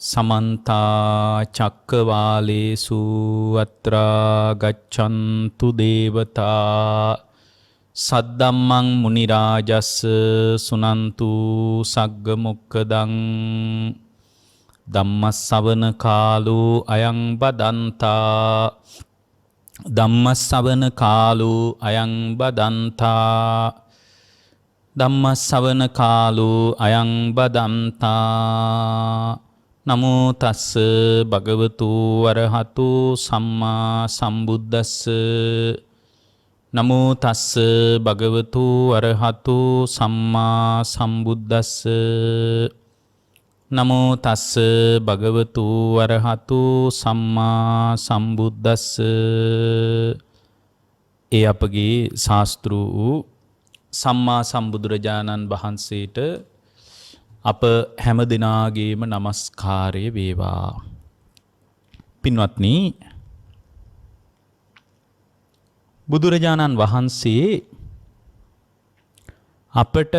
समन्ता चक्कवालेषु अत्रा गच्छन्तु देवता सद्धम्मं मुनिराजस्स सुनन्तु सग्गमुक्खदं ධම්මස්සවන කාලෝ අයං බදන්තා ධම්මස්සවන කාලෝ අයං බදන්තා ධම්මස්සවන කාලෝ අයං බදන්තා නමෝ තස්ස භගවතු වරහතු සම්මා සම්බුද්දස්ස නමෝ තස්ස භගවතු වරහතු සම්මා සම්බුද්දස්ස නමෝ තස්ස භගවතු වරහතු සම්මා සම්බුද්දස්ස. ඒ අපගේ ශාස්ත්‍රු සම්මා සම්බුදුරජාණන් වහන්සේට අප හැම දිනාගේම নমස්කාරය වේවා. පින්වත්නි, බුදුරජාණන් වහන්සේ අපට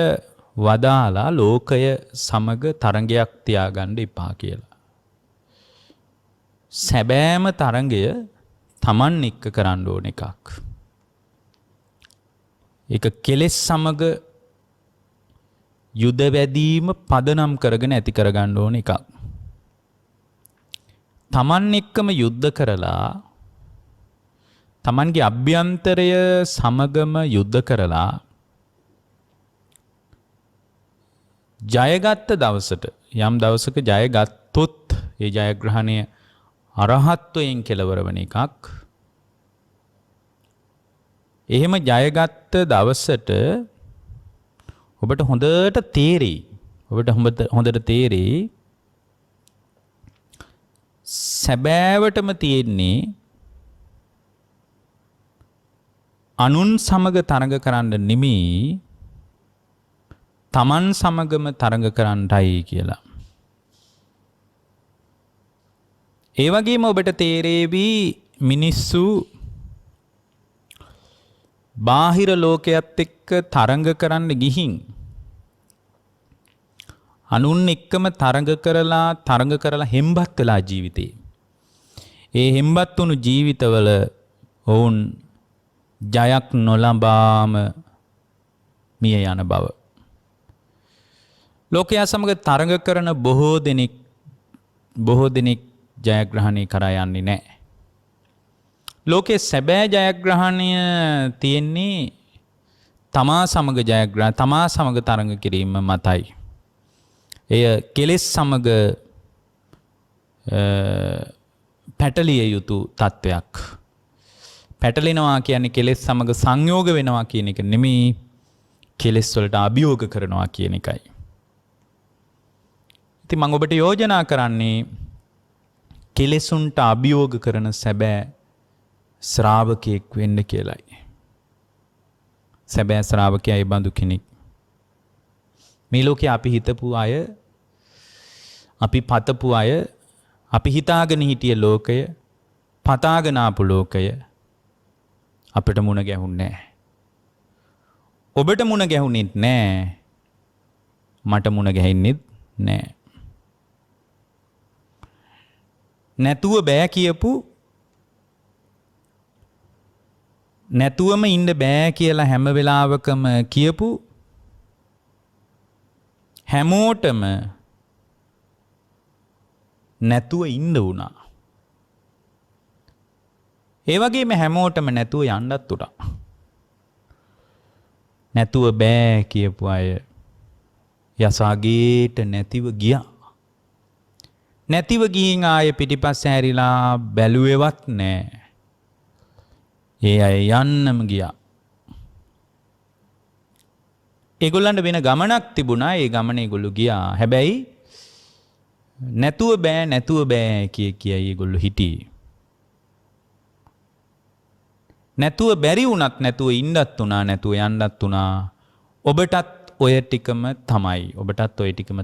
වදාලා ලෝකය සමග තරංගයක් තියාගන්න එපා කියලා. සැබෑම තරංගය Taman එක්ක කරන්න ඕන එකක්. ඒක කෙලෙස් සමග යුද වැදීම පදනම් කරගෙන ඇති කරගන්න ඕන එකක්. Taman එක්කම යුද්ධ කරලා Tamanගේ අභ්‍යන්තරය සමගම යුද්ධ කරලා ජයගත්ත දවසට යම් දවසක ජයගත්තොත් ඒ ජයග්‍රහණය අරහත්වයෙන් කෙලවර වන එකක්. එහෙම ජයගත්ත දවසට ඔබට හොඳට තේරෙයි. හොඳට තේරෙයි සැබෑවටම තියෙන්නේ අනුන් සමග තරඟ කරන්න නෙමෙයි Taman සමගම තරඟ කරන්නයි කියලා. ඒ වගේම ඔබට තේරෙවි මිනිස්සු බාහිර ලෝකයක් එක්ක තරඟ කරන්න ගිහින් අනුන් එක්කම තරඟ කරලා හෙම්බත් වෙලා ජීවිතේ. ඒ හෙම්බත් වුණු ජීවිතවල ඔවුන් ජයක් නොලබාම මිය යන බව. ලෝකයා සමග තරඟ කරන බොහෝ දෙනෙක් ජයග්‍රහණය කරා යන්නේ නැහැ. ලෝකයේ සැබෑ ජයග්‍රහණය තියෙන්නේ තමා සමග තරඟ කිරීම මතයි. එය කෙලෙස් සමග පැටලිය යුතු තත්වයක්. පැටලෙනවා කියන්නේ කෙලෙස් සමග සංයෝග වෙනවා කියන එක නෙමෙයි, කෙලෙස් වලට අභියෝග කරනවා කියන එකයි. ඉතින් මම ඔබට යෝජනා කරන්නේ කෙලෙසුන්ට අභියෝග කරන සැබෑ ශ්‍රාවකයෙක් වෙන්න කියලායි. සැබෑ ශ්‍රාවකයා ඒ බඳු කෙනෙක්. මේ ලෝකේ අපි හිතපු අය, අපි පතපු අය, අපි හිතාගෙන හිටිය ලෝකය, පතාගෙන ආපු ලෝකය අපිට මුණ ගැහුන්නේ නැහැ. ඔබට මුණ ගැහුනේත් නැහැ. මට මුණ ගැහෙන්නේත් නැහැ. නැතුව බෑ කියපු, නැතුවම ඉන්න බෑ කියලා හැම වෙලාවකම කියපු හැමෝටම නැතුව ඉන්න වුණා. ඒ වගේම හැමෝටම නැතුව යන්නත් උනා. නැතුව බෑ කියපු අය යසාගේට නැතිව ගියා. නැතිව ගිහින් ආයේ පිටිපස්ස හැරිලා බැලුවේවත් නැහැ. ඒ අය යන්නම ගියා. ඒගොල්ලන්ට වෙන ගමනක් තිබුණා. ඒ ගමන ඒගොල්ලෝ ගියා. හැබැයි නැතුව බෑ කියයි ඒගොල්ලෝ හිටියේ. නැතුව බැරි වුණත් නැතුව ඉන්නත් උනා, නැතුව යන්නත් උනා. ඔබටත් ඔය ටිකම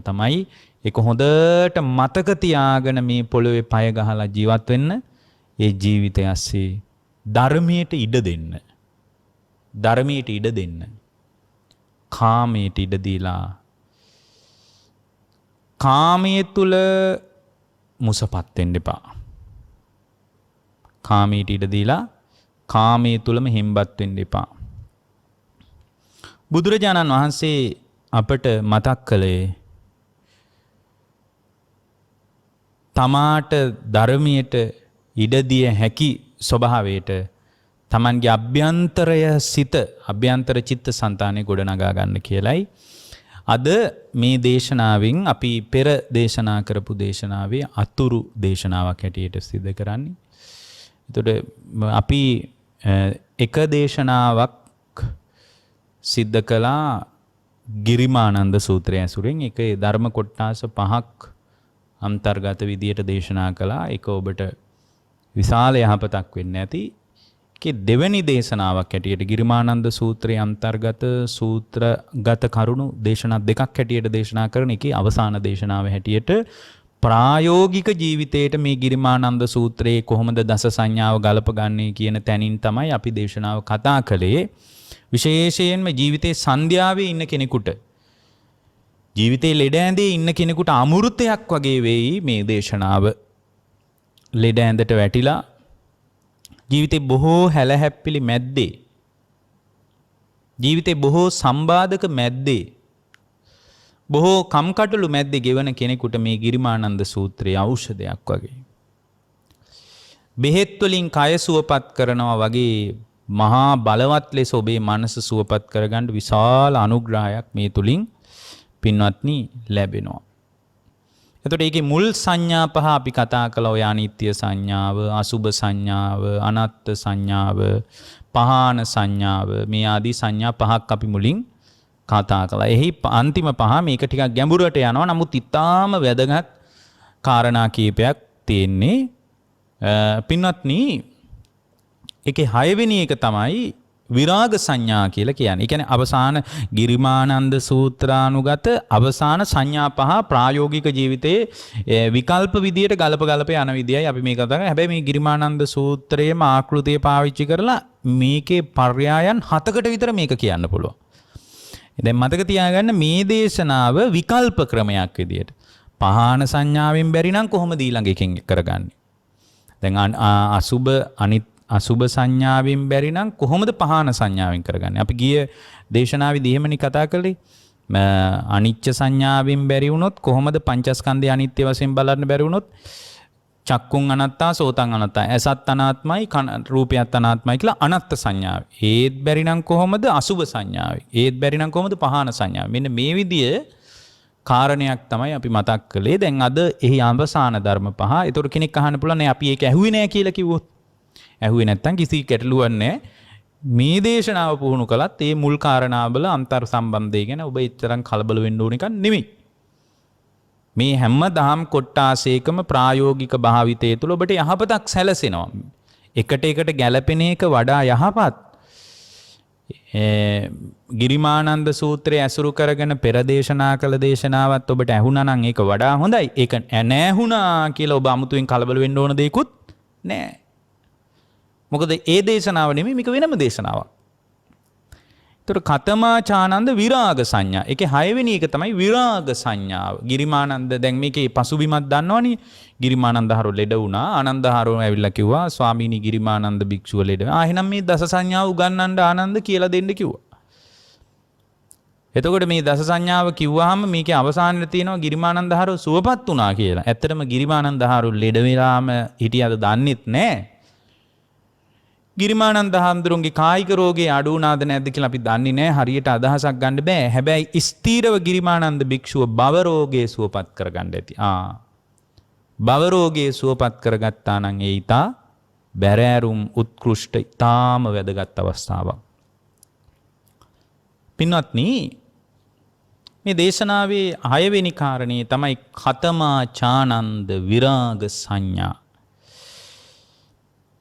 තමයි. ඒක හොඳට මතක තියාගෙන මේ පොළොවේ පය ගහලා ජීවත් වෙන්න. ඒ ජීවිතය ඇස්සේ ධර්මයට ඉඩ දෙන්න. කාමයට ඉඩ දීලා කාමයේ තුල මුසපත් වෙන්න එපා. කාමීට ඉඩ දීලා කාමයේ තුලම හිම්බත් වෙන්න එපා. බුදුරජාණන් වහන්සේ අපට මතක් කළේ තමාට ධර්මයට ඉඩ දිය හැකි ස්වභාවයට තමන්ගේ අභ්‍යන්තරය සිත අභ්‍යන්තර චිත්ත සංතානය ගොඩනගා ගන්න කියලයි අද මේ දේශනාවෙන් අපි පෙර දේශනා කරපු දේශනාවේ අතුරු දේශනාවක් හැටියට සිදු කරන්නේ. එතකොට අපි එක දේශනාවක් සිද්ධ කළා ගිරිමානන්ද සූත්‍රය ඇසුරෙන්. ඒක ධර්ම කොටස් 5ක් අන්තර්ගත විදියට දේශනා කළා. ඒක ඔබට විශාල යහපතක් වෙන්න ඇති. ඒකේ දෙවැනි දේශනාවක් හැටියට ගිරිමානන්ද සූත්‍රයේ අන්තර්ගත සූත්‍රගත කරුණු දේශනා දෙකක් හැටියට දේශනා කරන එකේ අවසාන දේශනාව හැටියට ප්‍රායෝගික ජීවිතයට මේ ගිරිමානන්ද සූත්‍රයේ කොහොමද දස සංඥාව ගලපගන්නේ කියන තැනින් තමයි අපි දේශනාව කතා කළේ. විශේෂයෙන්ම ජීවිතේ සන්ධ්‍යාවේ ඉන්න කෙනෙකුට ජීවිතේ ලෙඩ ඇඳේ ඉන්න කෙනෙකුට අමෘතයක් වගේ වෙයි මේ දේශනාව. ලෙඩ ඇඳට වැටිලා ජීවිතේ බොහෝ හැලහැප්පිලි මැද්දේ ජීවිතේ බොහෝ සම්බාධක මැද්දේ බොහෝ කම්කටොළු මැද්දේ ගෙවන කෙනෙකුට මේ ගිරිමානන්ද සූත්‍රයේ ඖෂධයක් වගේ. බෙහෙත් වලින් කය සුවපත් කරනවා වගේ මහා බලවත් ලෙස ඔබේ මනස සුවපත් කරගන්න විශාල අනුග්‍රහයක් මේ තුලින් පින්වත්නි ලැබෙනවා. එතකොට ඒකේ මුල් සංඥා පහ අපි කතා කළා. ඔය අනිත්‍ය සංඥාව, අසුභ සංඥාව, අනාත්ම සංඥාව, පහාන සංඥාව, මේ ආදී සංඥා පහක් අපි මුලින් කතා කළා. එහි අන්තිම පහ මේක ටිකක් ගැඹුරට යනවා. නමුත් ඊටාම වැදගත් කාරණා කීපයක් තියෙන්නේ. පින්වත්නි ඒකේ 6 වෙනි එක තමයි විරාග සංඥා කියලා කියන්නේ. ඒ කියන්නේ අවසාන ගිරිමානන්ද සූත්‍රානුගත අවසාන සංඥා පහ ප්‍රායෝගික ජීවිතයේ විකල්ප විදියට ගලප යන විදියයි අපි මේ කතා කරන්නේ. හැබැයි මේ ගිරිමානන්ද සූත්‍රයේම ආකෘතිය පාවිච්චි කරලා මේකේ පර්යායන් 7කට විතර මේක කියන්න පුළුවන්. දැන් මතක තියාගන්න මේ දේශනාව විකල්ප ක්‍රමයක් විදියට. පහාන සංඥාවෙන් බැරි නම් කොහොමද ඊළඟ එකෙන් කරගන්නේ? දැන් අසුභ සංඥාවෙන් බැරි නම් කොහොමද පහාන සංඥාවෙන් කරගන්නේ? අපි ගිය දේශනාවේදී එහෙමනේ කතා කළේ. අනිච්ච සංඥාවෙන් බැරි වුණොත් කොහොමද පංචස්කන්ධය අනිත්‍ය වශයෙන් බලන්න බැරි වුණොත් චක්කුන් අනත්තා සෝතං අනත්තා ඇසත් අනාත්මයි රූපයත් අනාත්මයි කියලා අනත්ත් සංඥාව. ඒත් බැරි නම් කොහොමද අසුභ සංඥාවේ? ඒත් බැරි නම් කොහොමද පහාන සංඥාව? මෙන්න මේ විදිය කාරණයක් තමයි අපි මතක් කළේ. දැන් අද එහි අවසාන ධර්ම පහ. ඒතර කෙනෙක් අහන්න පුළුවන් අපි ඒක ඇහුවේ නෑ කියලා කිව්වොත්. ඇහුවේ නැත්තම් කිසි ගැටලුවක් නැහැ. මේ දේශනාව පුහුණු කළත් ඒ මුල් කාරණාවල අන්තර් සම්බන්ධය ගැන ඔබ එච්චරම් කලබල වෙන්න ඕන එකක් නෙමෙයි. මේ හැම දහම් කොටාසේකම ප්‍රායෝගික භාවිතය තුළ ඔබට යහපතක් සැලසෙනවා. එකට ගැළපෙන එක වඩා යහපත්. ගිරිමානන්ද සූත්‍රය ඇසුරු කරගෙන පෙර දේශනා කළ දේශනාවත් ඔබට ඇහුණා නම් ඒක වඩා හොඳයි. ඒක නැහුණා කියලා ඔබ අමුතුවෙන් කලබල වෙන්න ඕන දෙයක්වත් නැහැ. මොකද ඒ දේශනාව නෙමෙයි මේක වෙනම දේශනාවක්. ඒතර කතමාචානන්ද විරාග සංඥා. ඒකේ 6 වෙනි එක තමයි විරාග සංඥාව. ගිරිමානන්ද දැන් මේකේ පසුබිමක් දන්නවනේ. ගිරිමානන්ද හරු ලෙඩ වුණා. ආනන්ද හරු ඇවිල්ලා කිව්වා ස්වාමීනි ගිරිමානන්ද භික්ෂුව ලෙඩ. එහෙනම් මේ දස සංඥාව උගන්වන්න ආනන්ද කියලා දෙන්න කිව්වා. එතකොට මේ දස සංඥාව කිව්වහම මේකේ අවසානයේ තියෙනවා ගිරිමානන්ද හරු සුවපත් වුණා කියලා. ඇත්තටම ගිරිමානන්ද හරු ලෙඩ වෙලාම හිටියද දන්නෙත් නැහැ. ගිරිමානන්ද හාමුදුරුවන්ගේ කායික රෝගේ අඩු වුණාද නැද්ද කියලා අපි දන්නේ නැහැ. හරියට අදහසක් ගන්න බෑ. හැබැයි ස්ථීරව ගිරිමානන්ද භික්ෂුව භව රෝගේ සුවපත් කරගන්න ඇති. භව රෝගේ සුවපත් කරගත්තා නම් ඒ ඊතා බැරෑරුම් උත්කෘෂ්ඨ ඊතාම වැදගත් අවස්ථාවක්. පින්වත්නි මේ දේශනාවේ 6 වෙනි කාරණේ තමයි කතමාචානන්ද විරාග සංඥා.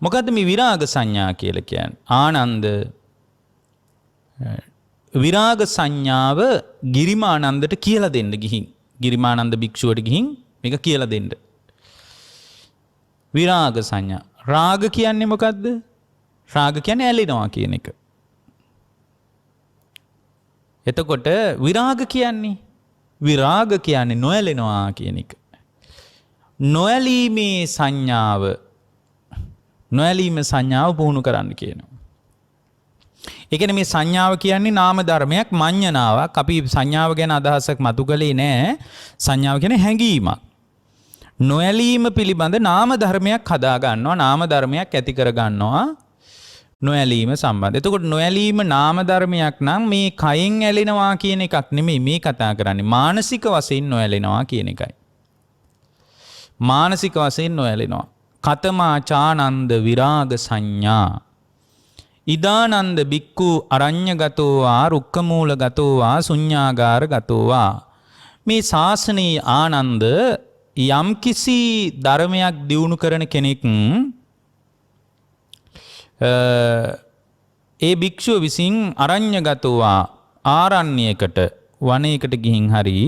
මොකද්ද මේ විරාග සංඥා කියලා කියන්නේ? ආනන්ද විරාග සංඥාව ගිරිමානන්දට කියලා දෙන්න ගිහින් ගිරිමානන්ද භික්ෂුවට ගිහින් මේක කියලා දෙන්න. විරාග සංඥා. රාග කියන්නේ මොකද්ද? රාග කියන්නේ ඇලෙනවා කියන එක. එතකොට විරාග කියන්නේ නොඇලෙනවා කියන එක. නොඇලීමේ සංඥාව නොඇලීම සංඥාව පුහුණු කරන්න කියනවා. ඒ කියන්නේ මේ සංඥාව කියන්නේ නාම ධර්මයක් මඤ්ඤණාවක්. අපි සංඥාව ගැන අදහසක් මතු කළේ නෑ. සංඥාව කියන්නේ හැඟීමක්. නොඇලීම පිළිබඳ නාම ධර්මයක් හදා ගන්නවා. නාම ධර්මයක් ඇති කර ගන්නවා. නොඇලීම සම්බන්ධ. එතකොට නොඇලීම නාම ධර්මයක් නම් මේ කයෙන් ඇලෙනවා කියන එකක් නෙමෙයි මේ කතා කරන්නේ. මානසික වශයෙන් නොඇලෙනවා කියන එකයි. මානසික වශයෙන් නොඇලෙනවා. කතමා චානන්ද විරාග සංඥා ඉදානන්ද බික්කු අරඤ්‍යගතෝ වා රුක්කමූලගතෝ වා ශුඤ්ඤාගාරගතෝ වා. මේ ශාසනයේ ආනන්ද යම්කිසි ධර්මයක් දියුණු කරන කෙනෙක් ඒ භික්ෂුව විසින් අරඤ්‍යගතෝ වා ආරණ්‍යයකට වනයේකට ගිහින් හරි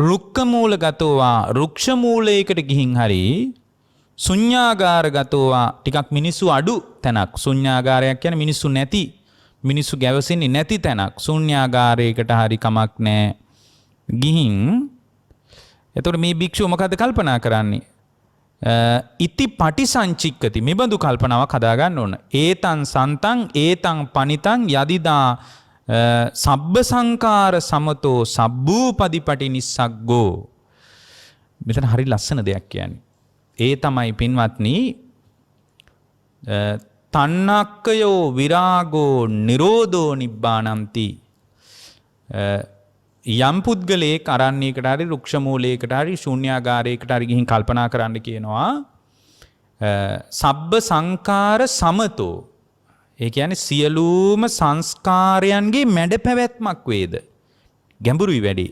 රුක්කමූලගතෝ වා රුක්ෂ මූලයකට ගිහින් හරි ශුඤ්ඤාගාරගතෝ වා ටිකක් මිනිස්සු අඩු තැනක්. ශුඤ්ඤාගාරයක් කියන්නේ මිනිස්සු නැති, මිනිස්සු ගැවසෙන්නේ නැති තැනක්. ශුඤ්ඤාගාරයකට හරි කමක් නැහැ ගිහින්. එතකොට මේ භික්ෂුව මොකද කල්පනා කරන්නේ? ඉති පටිසංචික්කති. මෙබඳු කල්පනාවක් හදා ගන්න ඕන. ඒතං සන්තං ඒතං පනිතං යදිදා සබ්බ සංකාර සමතෝ සබ්බූපදීපටි නිස්සග්ගෝ. මෙතන හරි ලස්සන දෙයක් කියන්නේ. ඒ තමයි පින්වත්නි තණ්හක්කයෝ විරාගෝ නිරෝධෝ නිබ්බානಂತಿ. යම් පුද්ගලයෙක් අරණ්‍යයකට හරි රුක්ෂ මූලයකට හරි ශූන්‍යාගාරයකට හරි ගිහින් කල්පනා කරන්න කියනවා සබ්බ සංකාර සමතෝ. ඒ කියන්නේ සියලුම සංස්කාරයන්ගේ මැඩ පැවැත්මක් වේද. ගැඹුරුයි වැඩි.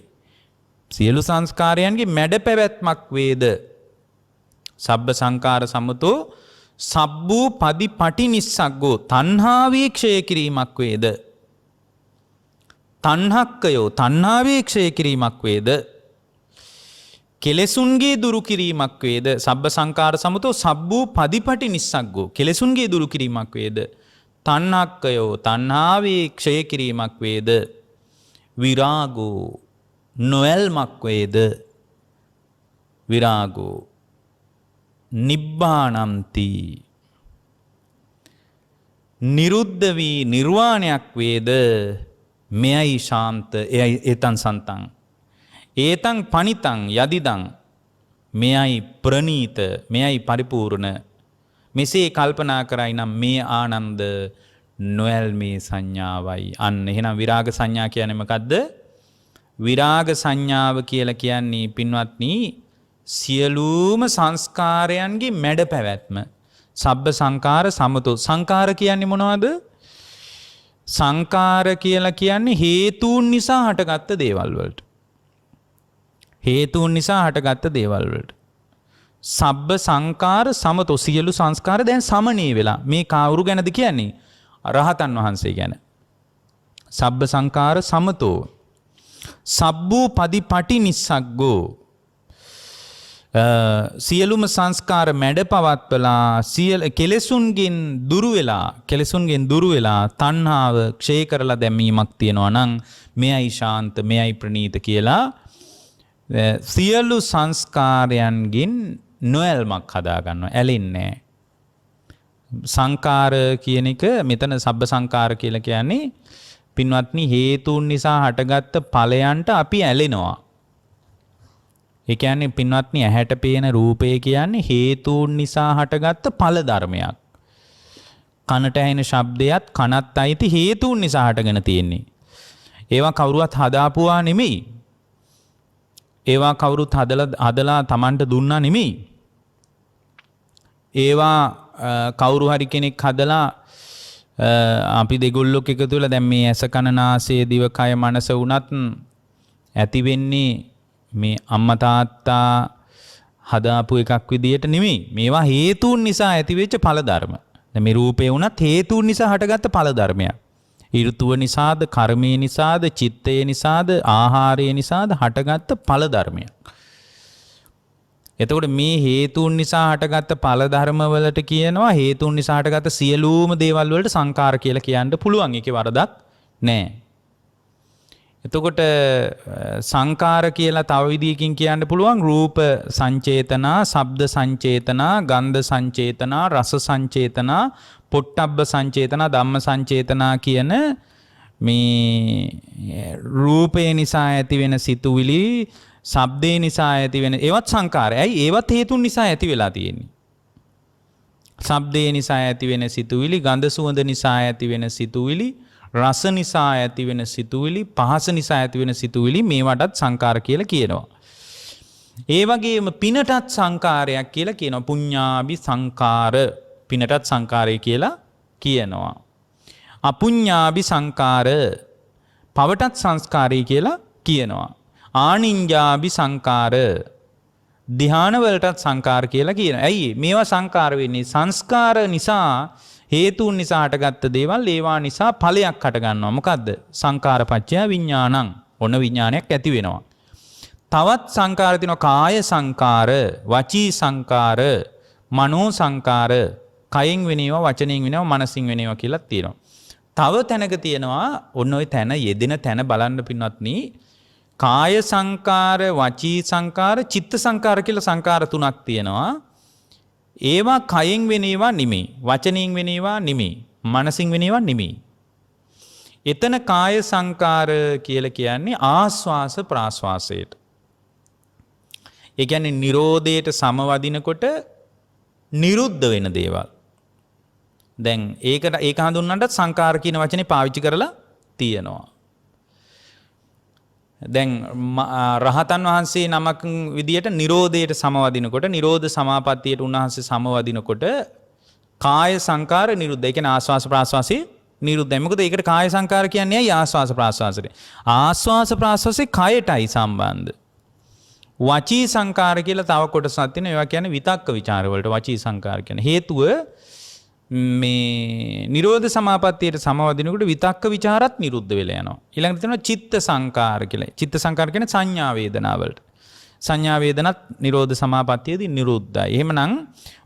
සියලු සංස්කාරයන්ගේ මැඩ පැවැත්මක් වේද. සබ්බ සංකාර සමතෝ සබ්බූ පදීපටි නිස්සග්ගෝ. තණ්හාවේ ක්ෂය කිරීමක් වේද. තණ්හක්කයෝ තණ්හාවේ ක්ෂය කිරීමක් වේද. කෙලෙසුන්ගේ දුරු කිරීමක් වේද. සබ්බ සංකාර සමතෝ සබ්බූ පදීපටි නිස්සග්ගෝ. කෙලෙසුන්ගේ දුරු කිරීමක් වේද. තණ්හක්කයෝ තණ්හාවේ ක්ෂය කිරීමක් වේද. විරාගෝ නොඇල්මක් වේද. විරාගෝ නිබ්බානಂತಿ නිරුද්ධ වී නිර්වාණයක් වේද. මෙයයි ශාන්ත ඒතං සන්තං ඒතං පනිතං යදිදං මෙයයි ප්‍රනීත මෙයයි පරිපූර්ණ. මෙසේ කල්පනා කරයි නම් මේ ආනන්ද නොඇල්මේ සංඥාවයි. අන්න එහෙනම් විරාග සංඥා කියන්නේ මොකද්ද? විරාග සංඥාව කියලා කියන්නේ පින්වත්නි සියලුම සංස්කාරයන්ගේ මැඩ පැවැත්ම. සබ්බ සංකාර සමතෝ. සංකාර කියන්නේ මොනවද? සංකාර කියලා කියන්නේ හේතුන් නිසා හටගත්ත දේවල් වලට. හේතුන් නිසා හටගත්ත දේවල් වලට. සබ්බ සංකාර සමතෝ. සියලු සංස්කාර දැන් සමනී වෙලා. මේ කවුරු ගැනද කියන්නේ? රහතන් වහන්සේ ගැන. සබ්බ සංකාර සමතෝ සබ්බූ පදීපටි නිස්සග්ගෝ. සියලුම සංස්කාර මැඩ පවත්වලා කෙලෙසුන්ගෙන් දුරු වෙලා තණ්හාව ක්ෂය කරලා දැමීමක් තියෙනවා නම් මෙයයි ශාන්ත මෙයයි ප්‍රනීත කියලා සියලු සංස්කාරයන්ගෙන් නොඇල්මක් හදා ගන්නවා. ඇලෙන්නේ නැහැ. සංකාර කියන එක මෙතන සබ්බ සංකාර කියලා කියන්නේ පින්වත්නි හේතුන් නිසා හටගත්ත ඵලයන්ට අපි ඇලෙනවා. ඒ කියන්නේ පින්වත්නි ඇහැට පේන රූපය කියන්නේ හේතුන් නිසා හටගත්ත ඵල ධර්මයක්. කනට ඇහෙන ශබ්දයත් කනත් අයිති හේතුන් නිසා හටගෙන තියෙන්නේ. ඒවා කවුරුවත් හදාපුවා නෙමෙයි. ඒවා කවුරුත් හදලා Tamanට දුන්නා නෙමෙයි. ඒවා කවුරු හරි කෙනෙක් හදලා අපි දෙගොල්ලෝ එකතු වෙලා දැන් මේ ඇස කන නාසය දිව කය මනස උනත් ඇති වෙන්නේ මේ අම්මා තාත්තා හදාපු එකක් විදියට නෙමෙයි. මේවා හේතුන් නිසා ඇතිවෙච්ච ඵල ධර්ම. දැන් මේ රූපේ වුණත් හේතුන් නිසා හටගත්ත ඵල ධර්මයක්. ඍතුව නිසාද, කර්මයේ නිසාද, චිත්තයේ නිසාද, ආහාරයේ නිසාද හටගත්ත ඵල ධර්මයක්. එතකොට මේ හේතුන් නිසා හටගත්ත ඵල ධර්ම වලට කියනවා හේතුන් නිසා හටගත්ත සියලුම දේවල් වලට සංකාර කියලා කියන්න පුළුවන්. ඒකේ වරදක් නැහැ. එතකොට සංකාර කියලා තව විදිහකින් කියන්න පුළුවන් රූප සංචේතනා, ශබ්ද සංචේතනා, ගන්ධ සංචේතනා, රස සංචේතනා, පොට්ටබ්බ සංචේතනා, ධම්ම සංචේතනා කියන මේ රූපේ නිසා ඇති වෙන සිතුවිලි, ශබ්දේ නිසා ඇති වෙන ඒවත් සංකාරය. ඇයි ඒවත් හේතුන් නිසා ඇති වෙලා තියෙන්නේ. ශබ්දේ නිසා ඇති වෙන සිතුවිලි, ගන්ධ සුවඳ නිසා ඇති වෙන සිතුවිලි, රස නිසා ඇති වෙන සිතුවිලි, පහස නිසා ඇති වෙන සිතුවිලි, මේවටත් සංකාර කියලා කියනවා. ඒ වගේම පිනටත් සංකාරයක් කියලා කියනවා. පුඤ්ඤාභි සංකාර, පිනටත් සංකාරය කියලා කියනවා. අපුඤ්ඤාභි සංකාර, පවටත් සංස්කාරය කියලා කියනවා. ආනිඤ්ඤාභි සංකාර, ධ්‍යාන වලටත් සංකාර කියලා කියනවා. ඇයි මේවා සංකාර වෙන්නේ? සංස්කාර නිසා, හේතුන් නිසා හටගත්ත දේවල්, ඒවා නිසා ඵලයක් හට ගන්නවා. මොකද්ද? සංකාරපච්චය විඥානං. ඔන්න විඥානයක් ඇති වෙනවා. තවත් සංකාර තියෙනවා. කාය සංකාර, වචී සංකාර, මනෝ සංකාර. කයෙන් වෙනේවා, වචනයෙන් වෙනේවා, මනසින් වෙනේවා කියලා තියෙනවා. තව තැනක තියෙනවා, ඔන්න ඔය තැන යෙදෙන තැන බලන්න පින්වත්නි. කාය සංකාර, වචී සංකාර, චිත්ත සංකාර කියලා සංකාර තුනක් තියෙනවා. ඒවා කයෙන් වෙනේවා නෙමෙයි, වචනයෙන් වෙනේවා නෙමෙයි, මනසින් වෙනේවා නෙමෙයි. එතන කාය සංකාර කියලා කියන්නේ ආස්වාස ප්‍රාස්වාසයට. ඒ කියන්නේ නිරෝධයට සමවදිනකොට නිරුද්ධ වෙන දේවල්. දැන් ඒක හඳුන්වන්නට සංකාර කියන වචනේ පාවිච්චි කරලා තියෙනවා. දැන් රහතන් වහන්සේ නමක් විදියට නිරෝධයට සමවදිනකොට, නිරෝධ සමාපත්තියට උන්වහන්සේ සමවදිනකොට කාය සංකාර නිරුද්ධ. ඒ කියන්නේ ආස්වාස ප්‍රාස්වාසී නිරුද්ධයි. මොකද ඒකට කාය සංකාර කියන්නේ ඇයි? ආස්වාස ප්‍රාස්වාසයට. ආස්වාස ප්‍රාස්වාසයේ කයටයි සම්බන්ධ. වචී සංකාර කියලා තව කොටසක් තියෙනවා. ඒවා කියන්නේ විතක්ක ਵਿਚාර වලට වචී සංකාර කියන්නේ. හේතුව මේ නිරෝධ සමාපත්තියට සමවදිනකොට විතක්ක ਵਿਚාරත් නිරුද්ධ වෙලා යනවා. ඊළඟට තියෙනවා චිත්ත සංකාර කියලා. චිත්ත සංකාර කියන්නේ සංඥා වේදනා වලට. සංඥා වේදනත් නිරෝධ සමාපත්තියේදී නිරුද්ධයි. එහෙමනම්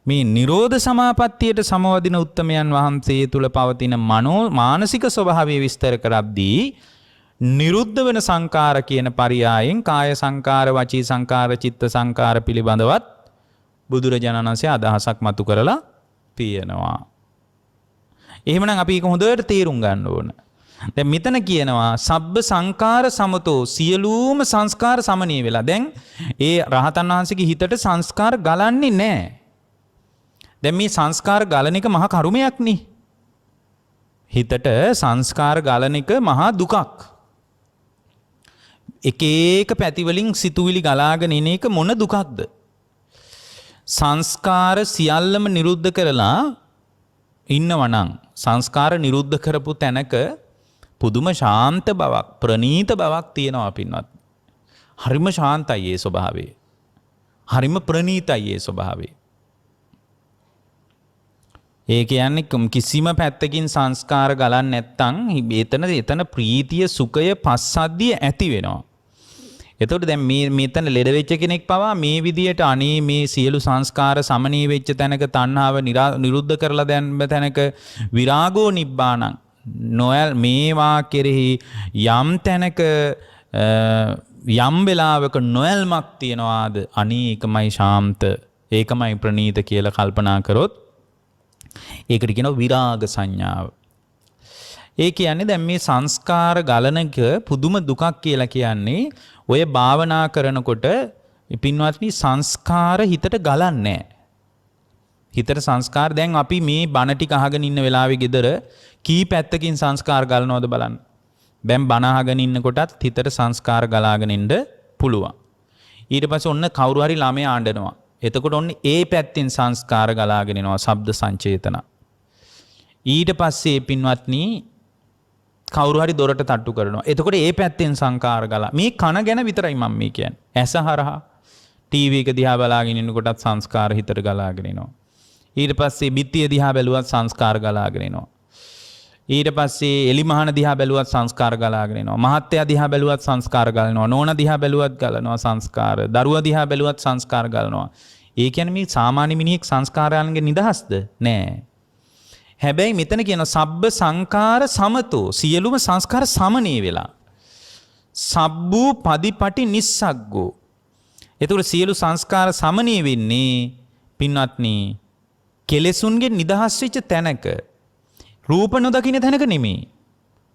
මේ නිරෝධ සමාපත්තියට සමවදින උත්තමයන් වහන්සේ තුල පවතින මානසික ස්වභාවය විස්තර කරද්දී නිරුද්ධ වෙන සංකාර කියන පරියායෙන් කාය සංකාර, වචී සංකාර, චිත්ත සංකාර පිළිබඳවත් බුදුරජාණන් වහන්සේ අදහසක් මතු කරලා තියෙනවා. එහෙමනම් අපි ඒක හොඳට තේරුම් ගන්න ඕන. දැන් මෙතන කියනවා සබ්බ සංකාර සමතෝ, සියලුම සංස්කාර සමනය වෙලා. දැන් ඒ රහතන් වහන්සේගේ හිතට සංස්කාර ගලන්නේ නැහැ. දැන් මේ සංස්කාර ගලන එක මහා කරුමයක් නේ. හිතට සංස්කාර ගලන එක මහා දුකක්. එක එක පැති වලින් සිතුවිලි ගලාගෙන එන එක මොන දුකක්ද? සංස්කාර සියල්ලම නිරුද්ධ කරලා ඉන්නවනම්, සංස්කාර නිරුද්ධ කරපු තැනක පුදුම ශාන්ත බවක්, ප්‍රණීත බවක් තියෙනවා පින්වත්. හරිම ශාන්තයි ඒ ස්වභාවය. හරිම ප්‍රණීතයි ඒ ස්වභාවය. ඒ කියන්නේ කිසිම පැත්තකින් සංස්කාර ගලන්නේ නැත්තම් එතන ප්‍රීතිය, සුඛය, පස්සද්ධිය ඇති වෙනවා. එතකොට දැන් මෙතන ලෙඩ වෙච්ච කෙනෙක් පවා මේ විදියට අනේ මේ සියලු සංස්කාර සමනී වෙච්ච තැනක තණ්හාව නිරුද්ධ කරලා දැන් තැනක විරාගෝ නිබ්බාණං නොයල් මේවා කෙරෙහි යම් තැනක යම් වෙලාවක නොයල්මක් තියනවාද? අනේ ඒකමයි ශාන්ත, ඒකමයි ප්‍රණීත කියලා කල්පනා කරොත් ඒකට කියනවා විරාග සංඥාව. ඒ කියන්නේ දැන් මේ සංස්කාර ගලනක පුදුම දුකක් කියලා කියන්නේ ඔය භාවනා කරනකොට පින්වත්නි සංස්කාර හිතට ගලන්නේ නැහැ. හිතට සංස්කාර දැන් අපි මේ බණ ටික අහගෙන ඉන්න වෙලාවේ ගෙදර කී පැත්තකින් සංස්කාර ගලනවද බලන්න. දැන් බණ අහගෙන ඉන්නකොටත් හිතට සංස්කාර ගලාගෙන ඉන්න පුළුවන්. ඊට පස්සේ ඔන්න කවුරු හරි ළමයා ආඬනවා. එතකොට ඔන්න ඒ පැත්තෙන් සංස්කාර ගලාගෙන එනවා, ශබ්ද සංචේතන. ඊට පස්සේ පින්වත්නි කවුරු හරි දොරට තට්ටු කරනවා. එතකොට ඒ පැත්තෙන් සංකාර ගලා. මේ කන ගැන විතරයි මම මේ කියන්නේ. ඇස හරහා ටීවී එක දිහා බලාගෙන ඉන්නකොටත් සංස්කාර හිතට ගලාගෙන එනවා. ඊට පස්සේ බිත්තිය දිහා බැලුවත් සංස්කාර ගලාගෙන එනවා. ඊට පස්සේ එලිමහන දිහා බැලුවත් සංස්කාර ගලාගෙන එනවා. මහත්තයා දිහා බැලුවත් සංස්කාර ගලනවා. නෝනා දිහා බැලුවත් ගලනවා සංස්කාර. දරුවා දිහා බැලුවත් සංස්කාර ගලනවා. ඒ කියන්නේ මේ සාමාන්‍ය මිනිහෙක් සංස්කාරයන්ගෙන් නිදහස්ද? නෑ. හැබැයි මෙතන කියන සබ්බ සංකාර සමතෝ, සියලුම සංස්කාර සමනය වෙලා. සබ්බූ පදිපටි නිස්සග්ගෝ. එතකොට සියලු සංස්කාර සමනය වෙන්නේ පින්වත්නි කෙලෙසුන්ගේ නිදහස් වෙච්ච තැනක. රූප නොදකින්න තැනක නෙමෙයි.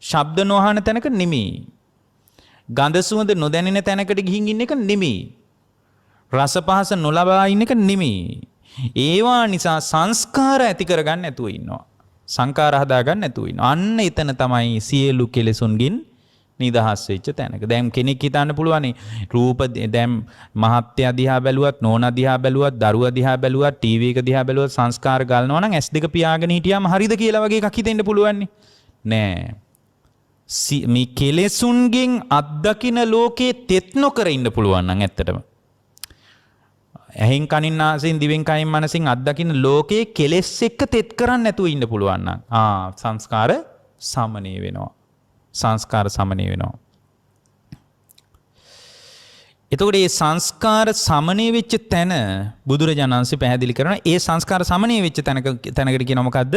ශබ්ද නොහන තැනක නෙමෙයි. ගඳ සුවඳ නොදැනෙන තැනකට ගිහින් ඉන්න එක නෙමෙයි. රස පහස නොලබා ඉන්න එක නෙමෙයි. ඒවා නිසා සංස්කාර ඇති කරගන්න නැතුව ඉන්නවා. සංකාර හදාගන්න නැතුව ඉන්නවා. අන්න එතන තමයි සියලු කෙලෙසුන්ගින් නිදහස් වෙච්ච තැනක. දැන් කෙනෙක් හිතන්න පුළුවන් රූප දැන් මහත්ය දිහා බැලුවත්, නෝනා දිහා බැලුවත්, දරුවා දිහා බැලුවත්, ටීවී එක දිහා බැලුවත් සංස්කාර ගලනවා නම් S2 පියාගෙන හිටියාම හරිද කියලා වගේ එකක් හිතෙන්න පුළුවන් නෑ. මේ කෙලෙසුන්ගෙන් අත්දකින ලෝකේ තෙත් නොකර ඉන්න පුළුවන් නම් ඇත්තටම. ඇහෙන් කනින් නාසයෙන් දිවෙන් කයින් මනසින් අත්දකින ලෝකේ කෙලෙස් එක්ක තෙත් කරන්න නැතුව ඉන්න පුළුවන් නම් සංස්කාර සමනය වෙනවා. සංස්කාර සමනය වෙනවා. එතකොට මේ සංස්කාර සමනය වෙච්ච තැන බුදුරජාණන් වහන්සේ පැහැදිලි කරනවා. ඒ සංස්කාර සමනය වෙච්ච තැනකට කියනවා මොකද්ද?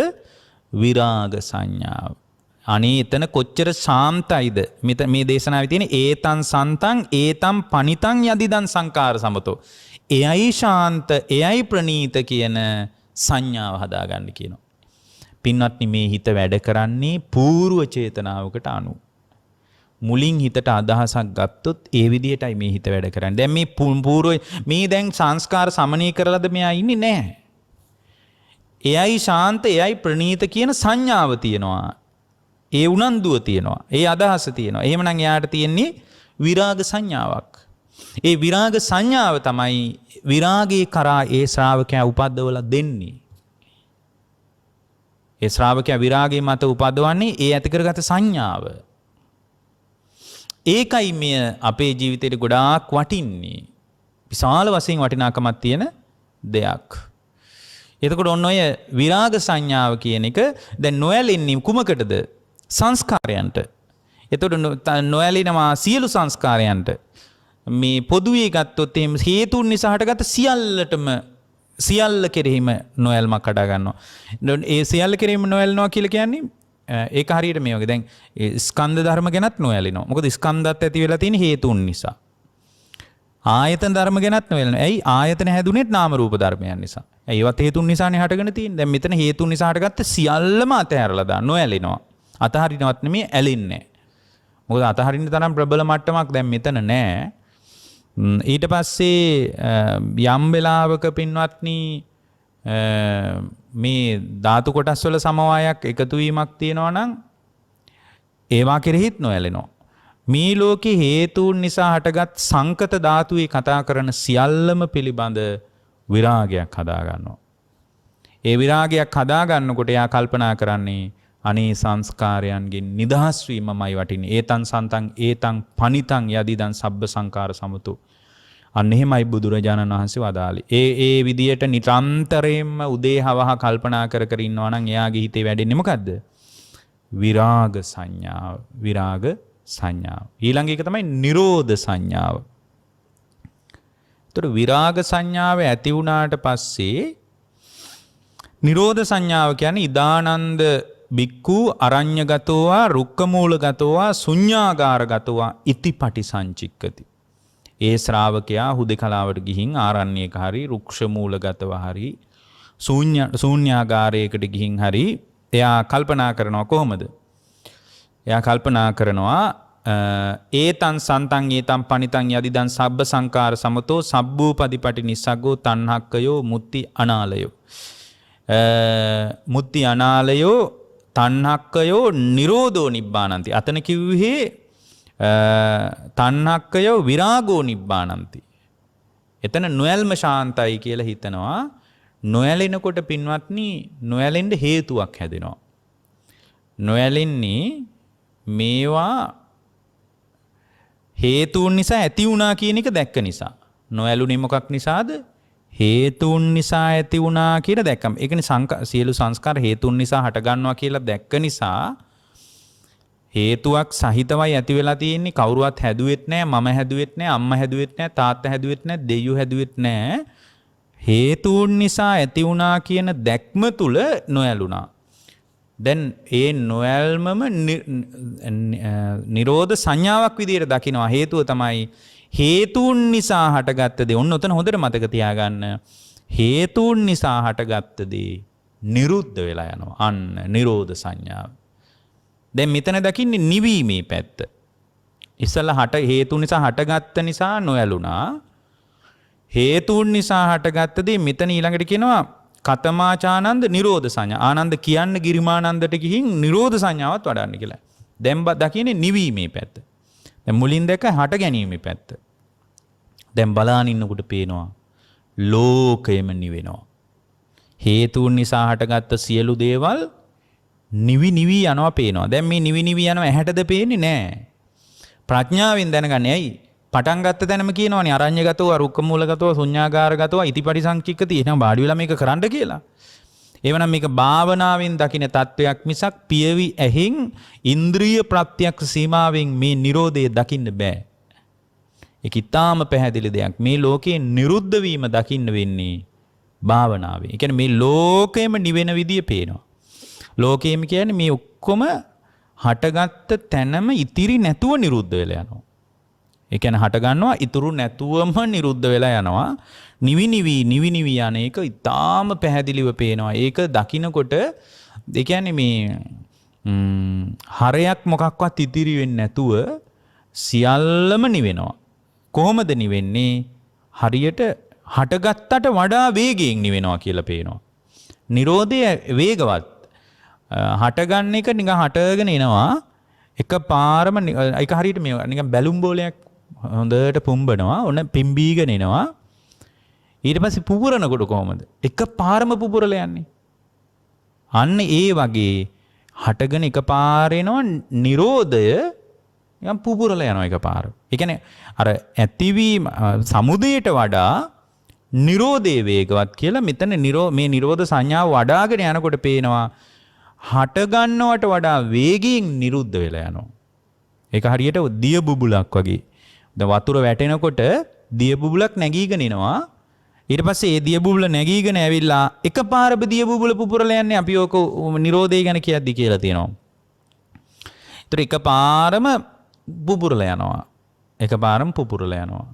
විරාග සංඥාව. අනේ එතන කොච්චර ශාන්තයිද මේ දේශනාවේ තියෙන ඒතං සන්තං ඒතං පනිතං යදිදං සංකාර සමතෝ. එයයි ශාන්ත එයයි ප්‍රණීත කියන සංඥාව හදාගන්න කියනවා. පින්වත්නි මේ හිත වැඩ කරන්නේ పూర్ව චේතනාවකට අනුව. මුලින් හිතට අදහසක් ගත්තොත් ඒ විදිහටයි මේ හිත වැඩ කරන්නේ. දැන් මේ పూర్ව මේ දැන් සංස්කාර සමනය කරලාද මෙයා ඉන්නේ නැහැ. එයයි ශාන්ත එයයි ප්‍රණීත කියන සංඥාව තියෙනවා. ඒ උනන්දුව තියෙනවා. ඒ අදහස තියෙනවා. එහෙමනම් එයාට තියෙන්නේ විරාග සංඥාවක්. ඒ විරාග සංඥාව තමයි විරාගයේ කරා ඒ ශ්‍රාවකයා උපද්දවලා දෙන්නේ. ඒ ශ්‍රාවකයා විරාගයේ මත උපදවන්නේ ඒ ඇති කරගත සංඥාව. ඒකයි මෙය අපේ ජීවිතේට ගොඩාක් වටින්නේ. විශාල වශයෙන් වටිනාකමක් තියෙන දෙයක්. එතකොට ඔන්න ඔය විරාග සංඥාව කියන එක දැන් නොඇලෙන්නේ කුමකටද? සංස්කාරයන්ට. එතකොට නොඇලෙනවා සියලු සංස්කාරයන්ට. මේ පොදුවේ ගත්තොත් එහෙම හේතුන් නිසා හටගත්ත සියල්ල කෙරෙහිම නොඇල්මක් හදා ගන්නවා. ඒ සියල්ල කෙරෙහිම නොඇල්නවා කියලා කියන්නේ ඒක හරියට මේ වගේ. දැන් ස්කන්ධ ධර්ම ගැනත් නොඇලෙනවා. මොකද ස්කන්ධات ඇති වෙලා තියෙන හේතුන් නිසා. ආයතන ධර්ම ගැනත් නොඇලෙනවා. ඇයි? ආයතන හැදුනේත් නාම රූප ධර්මයන් නිසා. ඒවත් හේතුන් නිසානේ හටගෙන තියෙන්නේ. දැන් මෙතන හේතුන් නිසා හටගත්ත සියල්ලම අතහැරලා දාන්න නොඇලෙනවා. අතහරිනවත් නෙමෙයි ඇලෙන්නේ. මොකද අතහරින්න තරම් ප්‍රබල මට්ටමක් දැන් මෙතන නෑ. ඊට පස්සේ යම් වෙලාවක පින්වත්නි මේ ධාතු කොටස් වල සමவாயයක් එකතු වීමක් තියෙනවා නම් ඒවා කෙරෙහිත් නොඇලෙනවා. මේ ලෝකේ හේතුන් නිසා හටගත් සංකත ධාතුවේ කතා කරන සියල්ලම පිළිබඳ විරාගයක් හදා ගන්නවා. ඒ විරාගයක් හදා ගන්නකොට එයා කල්පනා කරන්නේ අනේ සංස්කාරයන්ගෙන් නිදහස් වීමමයි වටින්නේ. ඒතං සන්තං ඒතං පනිතං යදිදං සබ්බ සංකාර සමතෝ. අන්න එහෙමයි බුදුරජාණන් වහන්සේ වදාළේ. ඒ විදියට නිරන්තරයෙන්ම උදේ හවහ කල්පනා කර කර ඉන්නවා නම් එයාගේ හිතේ වැඩෙන්නේ මොකද්ද? විරාග සංඥාව. විරාග සංඥාව. ඊළඟ එක තමයි නිරෝධ සංඥාව. ඒතර විරාග සංඥාව ඇති වුණාට පස්සේ නිරෝධ සංඥාව කියන්නේ ඉදානන්ද බික්ඛු අරඤ්‍යගතෝවා රුක්කමූලගතෝවා ශුඤ්ඤාගාරගතෝවා ඉතිපටි සංචික්කති. ඒ ශ්‍රාවකයා හුදකලාවට ගිහින් ආරණ්‍යයක හරි රුක්ෂ මූලගතව හරි ශූන්‍යාගාරයකට ගිහින් හරි එයා කල්පනා කරනවා කොහොමද? එයා කල්පනා කරනවා ඒතං සන්තං ඒතං පනිතං යදිදං සබ්බ සංකාර සමතෝ සබ්බූ පදිපටි නිස්සග්ගෝ තණ්හක්කයෝ මුත්‍ති අනාලයෝ. මුත්‍ති අනාලයෝ තණ්හක්කයෝ නිරෝධෝ නිබ්බානಂತಿ. අතන කිව්වේ තණ්හක්කයෝ විරාගෝ නිබ්බානಂತಿ. එතන නොයල්ම ශාන්තයි කියලා හිතනවා. නොයැලෙනකොට පින්වත්නි නොයැලෙන්න හේතුවක් හැදෙනවා. නොයැලෙන්නේ මේවා හේතුන් නිසා ඇති වුණා කියන එක දැක්ක නිසා. නොයැලුනේ මොකක් නිසාද? හේතුන් නිසා ඇති වුණා කියලා දැක්කම. ඒ කියන්නේ සියලු සංස්කාර හේතුන් නිසා හට ගන්නවා කියලා දැක්ක නිසා හේතුවක් සහිතවයි ඇති වෙලා තියෙන්නේ. කවුරුවත් හැදුවෙත් නැහැ, මම හැදුවෙත් නැහැ, අම්මා හැදුවෙත් නැහැ, තාත්තා හැදුවෙත් නැහැ, දෙයියෝ හැදුවෙත් නැහැ. හේතුන් නිසා ඇති වුණා කියන දැක්ම තුල නොයැලුණා. දැන් ඒ නොයල්මම නිරෝධ සංඥාවක් විදියට දකිනවා. හේතුව තමයි හේතුන් නිසා හටගත්ත දේ. ඔන්න ඔතන හොඳට මතක තියාගන්න. හේතුන් නිසා හටගත්ත දේ නිරුද්ධ වෙලා යනවා. අන්න නිරෝධ සංඥාව. දැන් මෙතන දකින්නේ නිවීමේ පැත්ත. ඉස්සලා හේතු නිසා හටගත්ත නිසා නොයලුණා. හේතුන් නිසා හටගත්ත දේ මෙතන ඊළඟට කියනවා කතමාචානන්ද නිරෝධ සංඥා. ආනන්ද කියන්න ගිරිමානන්දට ගිහින් නිරෝධ සංඥාවත් වඩන්න කියලා. දැන් දකින්නේ නිවීමේ පැත්ත. දැන් මුලින් දැක හට ගැනීමේ පැත්ත. දැන් බලාගෙන ඉන්නකොට පේනවා ලෝකයම නිවෙනවා. හේතුන් නිසා හටගත්ත සියලු දේවල් නිවි යනවා පේනවා. දැන් මේ නිවි යනවා ඇහැටද පේන්නේ නැහැ. ප්‍රඥාවෙන් දැනගන්නේ ඇයි? පටන් ගත්ත තැනම කියනවනේ අරඤ්‍යගතව, රුක්කමූලගතව, ශුඤ්ඤාගාරගතව, ඉතිපටිසංචික්කති. එහෙනම් වාඩි වෙලා මේක කරන්න කියලා. එවනම් මේක භාවනාවෙන් දකින්න තත්වයක් මිසක් පියවි ඇහින් ඉන්ද්‍රිය ප්‍රත්‍යක්ෂ සීමාවෙන් මේ Nirodhe දකින්න බෑ. ඒක ඊටාම පැහැදිලි දෙයක්. මේ ලෝකේ නිරුද්ධ වීම දකින්න වෙන්නේ භාවනාවෙන්. ඒ කියන්නේ මේ ලෝකෙම නිවෙන විදිය පේනවා. ලෝකෙම කියන්නේ මේ ඔක්කොම හටගත්ත තැනම ඉතිරි නැතුව නිරුද්ධ වෙලා යනවා. ඒ කියන්නේ හට ගන්නවා ඉතුරු නැතුවම නිරුද්ධ වෙලා යනවා. නිවි යන එක ඊටාම පැහැදිලිව පේනවා. ඒක දකින්නකොට ඒ කියන්නේ මේ හරයක් මොකක්වත් ඉතිරි වෙන්නේ නැතුව සියල්ලම නිවෙනවා. කොහොමද නිවෙන්නේ? හරියට හටගත්තට වඩා වේගයෙන් නිවෙනවා කියලා පේනවා. Nirodhe වේගවත්. හටගන්න එක නිකන් හටගෙන එනවා. එකපාරම ඒක හරියට මේ නිකන් බැලුම් බෝලයක් හොඳට පුම්බනවා. ඔන්න පිම්බීගෙන එනවා. ඊට පස්සේ පුපුරනකොට කොහොමද? එකපාරම පුපුරලා යන්නේ. අන්න ඒ වගේ හටගෙන එකපාර එනවා. Nirodhaය නිකන් පුපුරලා යනවා එකපාර. ඒ කියන්නේ අර ඇතිවීම සමුදයට වඩා Nirodhe වේගවත් කියලා මෙතන මේ නිරෝධ සංඥාව වඩාගෙන යනකොට පේනවා හට ගන්නවට වඩා වේගයෙන් නිරුද්ධ වෙලා යනවා. ඒක හරියට දිය බුබුලක් වගේ. දැන් වතුර වැටෙනකොට දිය බුබුලක් නැගීගෙන එනවා. ඊට පස්සේ ඒ දිය බුබුල නැගීගෙන ඇවිල්ලා එකපාරම දිය බුබුල පුපුරලා යන්නේ. අපි ඕක නිරෝධය ගැන කියද්දි කියලා තියෙනවා. ඒතර එකපාරම පුපුරලා යනවා. එකපාරම පුපුරලා යනවා.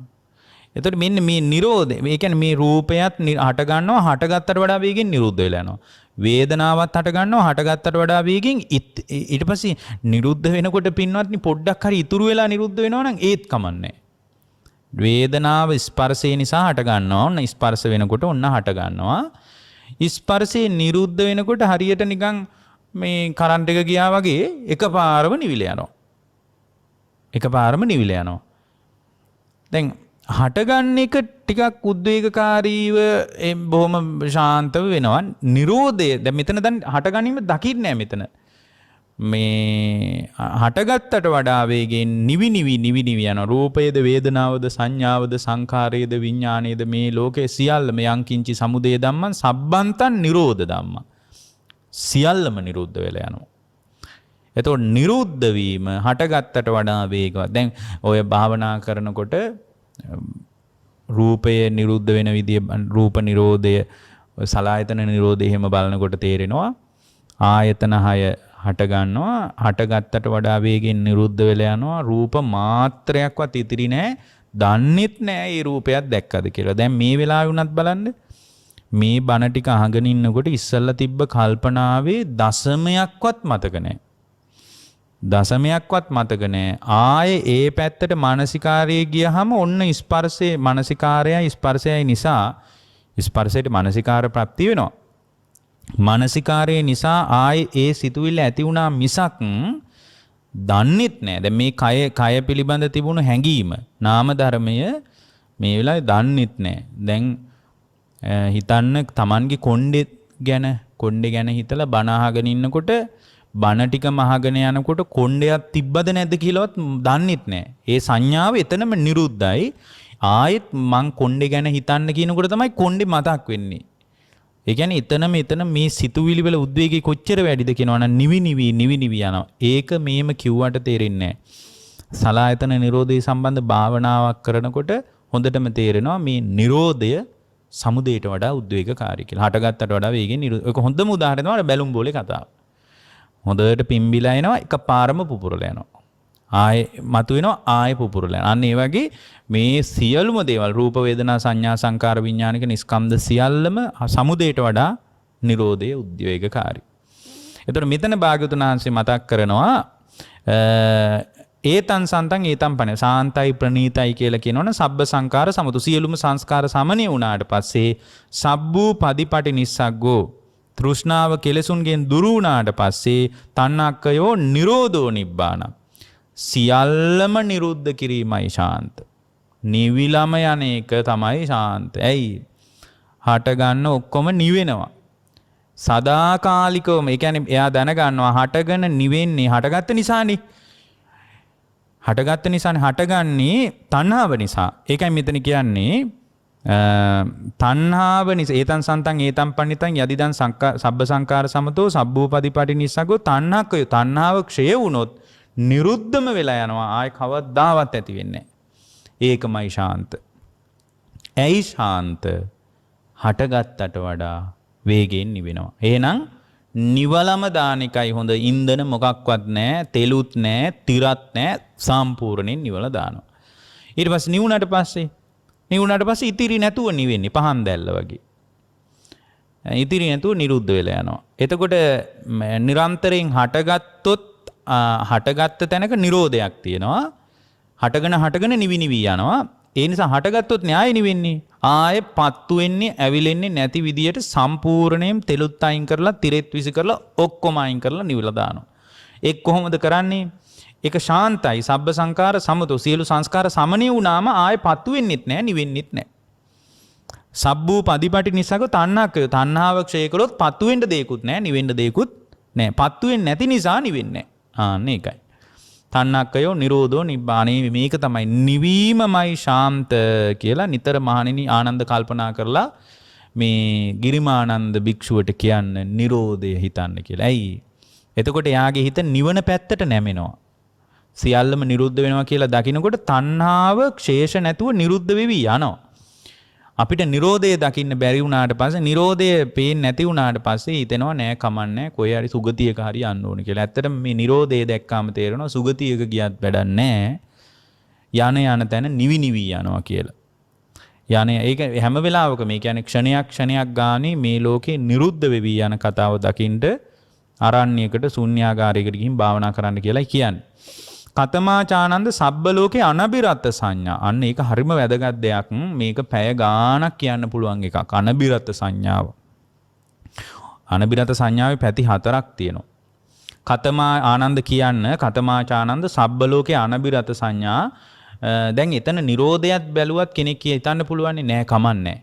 එතකොට මෙන්න මේ නිරෝධය, ඒ කියන්නේ මේ රූපයත් හට ගන්නවා, හටගත්තට වඩා වේගෙන් නිරුද්ධ වෙලා යනවා. වේදනාවත් හට ගන්නවා, හටගත්තට වඩා වේගෙන් ඊට පස්සේ නිරුද්ධ වෙනකොට පින්වත්නි පොඩ්ඩක් හරි ඉතුරු වෙලා නිරුද්ධ වෙනවා නම් ඒත් කමන්නේ. වේදනාව ස්පර්ශය නිසා හට ගන්නවා. ඔන්න ස්පර්ශ වෙනකොට ඔන්න හට ගන්නවා. ස්පර්ශේ නිරුද්ධ වෙනකොට හරියට නිකන් මේ කරන්ට් එක ගියා වගේ එකපාරම නිවිල යනවා. එකපාරම නිවිල යනවා. දැන් හටගන්න එක ටිකක් උද්වේගකාරීව බොහොම ශාන්තව වෙනවා. Nirodhe දැන් මෙතන දැන් හටගැනීම දකින්නේ නැහැ මෙතන. මේ හටගත්තට වඩා වේගෙන් නිවි යනවා. රූපයේද, වේදනාවද, සංඥාවද, සංඛාරයේද, විඥානයේද මේ ලෝකේ සියල්ලම යංකින්චි සමුදය ධම්මං සබ්බන්තං නිරෝධ ධම්මං. සියල්ලම නිරුද්ධ වෙලා යනවා. එතකොට නිරුද්ධ වීම හටගත්තට වඩා වේගවත්. දැන් ඔය භාවනා කරනකොට රූපය නිරුද්ධ වෙන විදිය, රූප නිරෝධය, සලආයතන නිරෝධය එහෙම බලනකොට තේරෙනවා ආයතන 6 හට ගන්නවා. හටගත්තට වඩා වේගෙන් නිරුද්ධ වෙලා යනවා. රූප මාත්‍රයක්වත් ඉතිරි නැහැ. දන්නෙත් නැහැ මේ රූපයක් දැක්කද කියලා. දැන් මේ වෙලාවේ වුණත් බලන්න මේ බණ ටික අහගෙන ඉන්නකොට ඉස්සල්ලා තිබ්බ කල්පනාවේ දශමයක්වත් මතක නැහැ. දශමයක්වත් මතක නැහැ. ආයේ ඒ පැත්තට මානසිකාරයේ ගියහම ඔන්න ස්පර්ශයේ මානසිකාරයයි ස්පර්ශයයි නිසා ස්පර්ශයට මානසිකාර ප්‍රත්‍ය වෙනවා. මානසිකාරයේ නිසා ආයේ ඒ සිතුවිල්ල ඇති වුණා මිසක් දන්නෙත් නැහැ. දැන් මේ කය පිළිබඳ තිබුණු හැඟීම නාම ධර්මය මේ වෙලාවේ දන්නෙත් නැහැ. දැන් හිතන්න Tamanගේ කොණ්ඩේ ගැන හිතලා බණ අහගෙන ඉන්නකොට බණ ටික මහගෙන යනකොට කොණ්ඩයක් තිබ්බද නැද්ද කියලාවත් දන්නෙත් නැහැ. ඒ සංඥාව එතනම නිරුද්ධයි. ආයෙත් මං කොණ්ඩේ ගැන හිතන්න කියනකොට තමයි කොණ්ඩේ මතක් වෙන්නේ. ඒ කියන්නේ එතන මේ සිතුවිලි වල උද්වේගය කොච්චර වැඩිද කියනවනම් නිවි යනවා. ඒක මේම කිව්වට තේරෙන්නේ නැහැ. සලආයතන නිරෝධය සම්බන්ධ භාවනාවක් කරනකොට හොඳටම තේරෙනවා මේ නිරෝධය සමුදයට වඩා උද්වේගකාරී කියලා. හටගත්තට වඩා වේගෙන් නිරෝධ. ඒක හොඳම උදාහරණය තමයි බැලුම් බෝලේ කතාව. හොඳට පිම්බිලා එනවා එකපාරම පුපුරලා යනවා. ආයේ මතුවෙනවා ආයේ පුපුරලා යනවා. අන්න ඒ වගේ මේ සියලුම දේවල් රූප වේදනා සංඥා සංකාර විඥානික නිස්කන්ධ සියල්ලම සමුදයට වඩා නිරෝධයේ උද්වේගකාරී. එතකොට මෙතන භාග්‍යවතුන් වහන්සේ මතක් කරනවා ඒතං සන්තං ඒතං පන සාන්තයි ප්‍රණීතයි කියලා කියනවනේ සබ්බ සංකාර සමතු සියලුම සංස්කාර සමනය වුණාට පස්සේ සබ්බූ පදිපටි නිස්සග්ගෝ තෘෂ්ණාව කෙලසුන්ගෙන් දුරු වුණාට පස්සේ තණ්හක්කයෝ නිරෝධෝ නිබ්බාන සියල්ලම නිරුද්ධ කිරීමයි ශාන්ත. නිවිලම යන එක තමයි ශාන්ත. ඇයි? හට ගන්න ඔක්කොම නිවෙනවා. සදාකාලිකවම ඒ කියන්නේ එයා දැනගන්නවා හටගෙන නිවෙන්නේ හටගත්ත නිසානේ. හටගත්ත නිසානේ හටගන්නේ තණ්හාව නිසා. ඒකයි මෙතන කියන්නේ තණ්හාව නිසා ඒතං සන්තං ඒතං පණිතං යදිදං සබ්බ සංකාර සමතෝ සබ්බූපදීපටි නිස්සග්ගෝ තණ්හක්කය තණ්හාව ක්ෂය වුණොත් නිරුද්ධම වෙලා යනවා. ආයේ කවදාවත් ඇති වෙන්නේ නැහැ. ඒකමයි ශාන්ත. ඇයි ශාන්ත? හටගත්තට වඩා වේගයෙන් නිවෙනවා. එහෙනම් නිවලම දාන එකයි හොඳ. ඉන්ධන මොකක්වත් නැහැ, තෙලුත් නැහැ, තිරත් නැහැ, සම්පූර්ණයෙන් නිවල දානවා. ඊට පස්සේ නිවුණාට පස්සේ ඉතිරි නැතුව නිවෙන්නේ පහන් දැල්ල වගේ. ඉතිරි නැතුව නිරුද්ධ වෙලා යනවා. එතකොට නිරන්තරයෙන් හටගත්ත තැනක නිරෝධයක් තියෙනවා. හටගෙන නිවි යනවා. ඒ නිසා හටගත්තොත් න්‍යාය නිවෙන්නේ. ආයේ පත්තු වෙන්නේ ඇවිලෙන්නේ නැති විදියට සම්පූර්ණයෙන් තෙලුත් අයින් කරලා තිරෙත් විසි කරලා ඔක්කොම අයින් කරලා නිවිලා දානවා. ඒක කොහොමද කරන්නේ? ඒක ශාන්තයි. සබ්බ සංකාර සමතෝ සියලු සංස්කාර සමනය වුණාම ආයේ පත්තු වෙන්නෙත් නැහැ, නිවෙන්නෙත් නැහැ. සබ්බූ පදිපටි නිසග තණ්හක්කය තණ්හාව ක්ෂය කළොත් පත්තු වෙන්න දෙයක්වත් නැහැ, නිවෙන්න දෙයක්වත් නැහැ. පත්තු වෙන්නේ නැති නිසා නිවෙන්නේ නැහැ. ආන්න ඒකයි. තණ්හක්කයෝ නිරෝධෝ නිබ්බානේ. මේක තමයි නිවීමමයි ශාන්ත කියලා නිතර මහණෙනි ආනන්ද කල්පනා කරලා මේ ගිරිමානන්ද භික්ෂුවට කියන්න නිරෝධය හිතන්න කියලා. ඇයි? එතකොට එයාගේ හිත නිවන පැත්තට නැමෙනවා. සියල්ලම නිරුද්ධ වෙනවා කියලා දකිනකොට තණ්හාව ක්ෂේෂ නැතුව නිරුද්ධ වෙවි යනවා. අපිට නිරෝධය දකින්න බැරි වුණාට පස්සේ නිරෝධය පේන්නේ නැති වුණාට පස්සේ හිතෙනවා නෑ කමන්නේ කොහේ හරි සුගතියක හරි යන්න ඕනේ කියලා. ඇත්තටම මේ නිරෝධය දැක්කාම තේරෙනවා සුගතියක ගියත් වැඩක් නෑ. යන තැන නිවි යනවා කියලා. ඒක හැම වෙලාවකම මේ කියන්නේ ක්ෂණයක් ගානේ මේ ලෝකේ නිරුද්ධ වෙවි යන කතාව දකින්න අරණ්‍යයකට ශුන්‍යාගාරයකට ගිහින් භාවනා කරන්න කියලායි කියන්නේ. කතමාචානන්ද සබ්බ ලෝකේ අනබිරත් සංඥා. අන්න ඒක හරිම වැදගත් දෙයක්. මේක පැය ගාණක් කියන්න පුළුවන් එකක්. අනබිරත් සංඥාව. අනබිරත් සංඥාවේ පැති 4ක් තියෙනවා. කතමා ආනන්ද කියන්න කතමාචානන්ද සබ්බ ලෝකේ අනබිරත් සංඥා. දැන් එතන නිරෝධයත් බැලුවත් කෙනෙක් හිතන්න පුළුවන් නෑ කමන්නේ.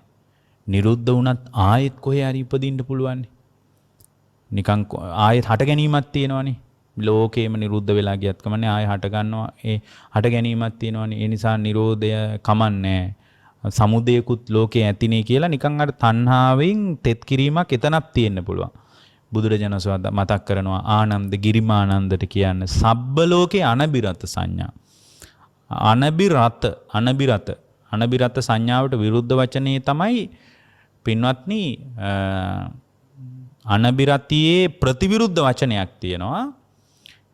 නිරුද්ධ වුණත් ආයෙත් කොහේ හරි ඉපදින්න පුළුවන්. නිකන් ආයෙත් හට ගැනීමක් තියෙනවනේ. ලෝකේම නිරුද්ධ වෙලා ගියත් කමන්නේ ආයෙ හට ගන්නවා. ඒ හට ගැනීමක් තියෙනවනේ. ඒ නිසා නිරෝධය කමන්නේ. සමුදයකුත් ලෝකේ ඇතිනේ කියලා නිකන් අර තණ්හාවෙන් තෙත් කිරීමක් එතනක් තියෙන්න පුළුවන්. බුදුරජාණන් වහන්සේ මතක් කරනවා ආනන්ද ගිරිමානන්දට කියන්න සබ්බ ලෝකේ අනබිරත සංඥා. අනබිරත සංඥාවට විරුද්ධ වචනේ තමයි පින්වත්නි අනබිරතියේ ප්‍රතිවිරුද්ධ වචනයක් තියෙනවා.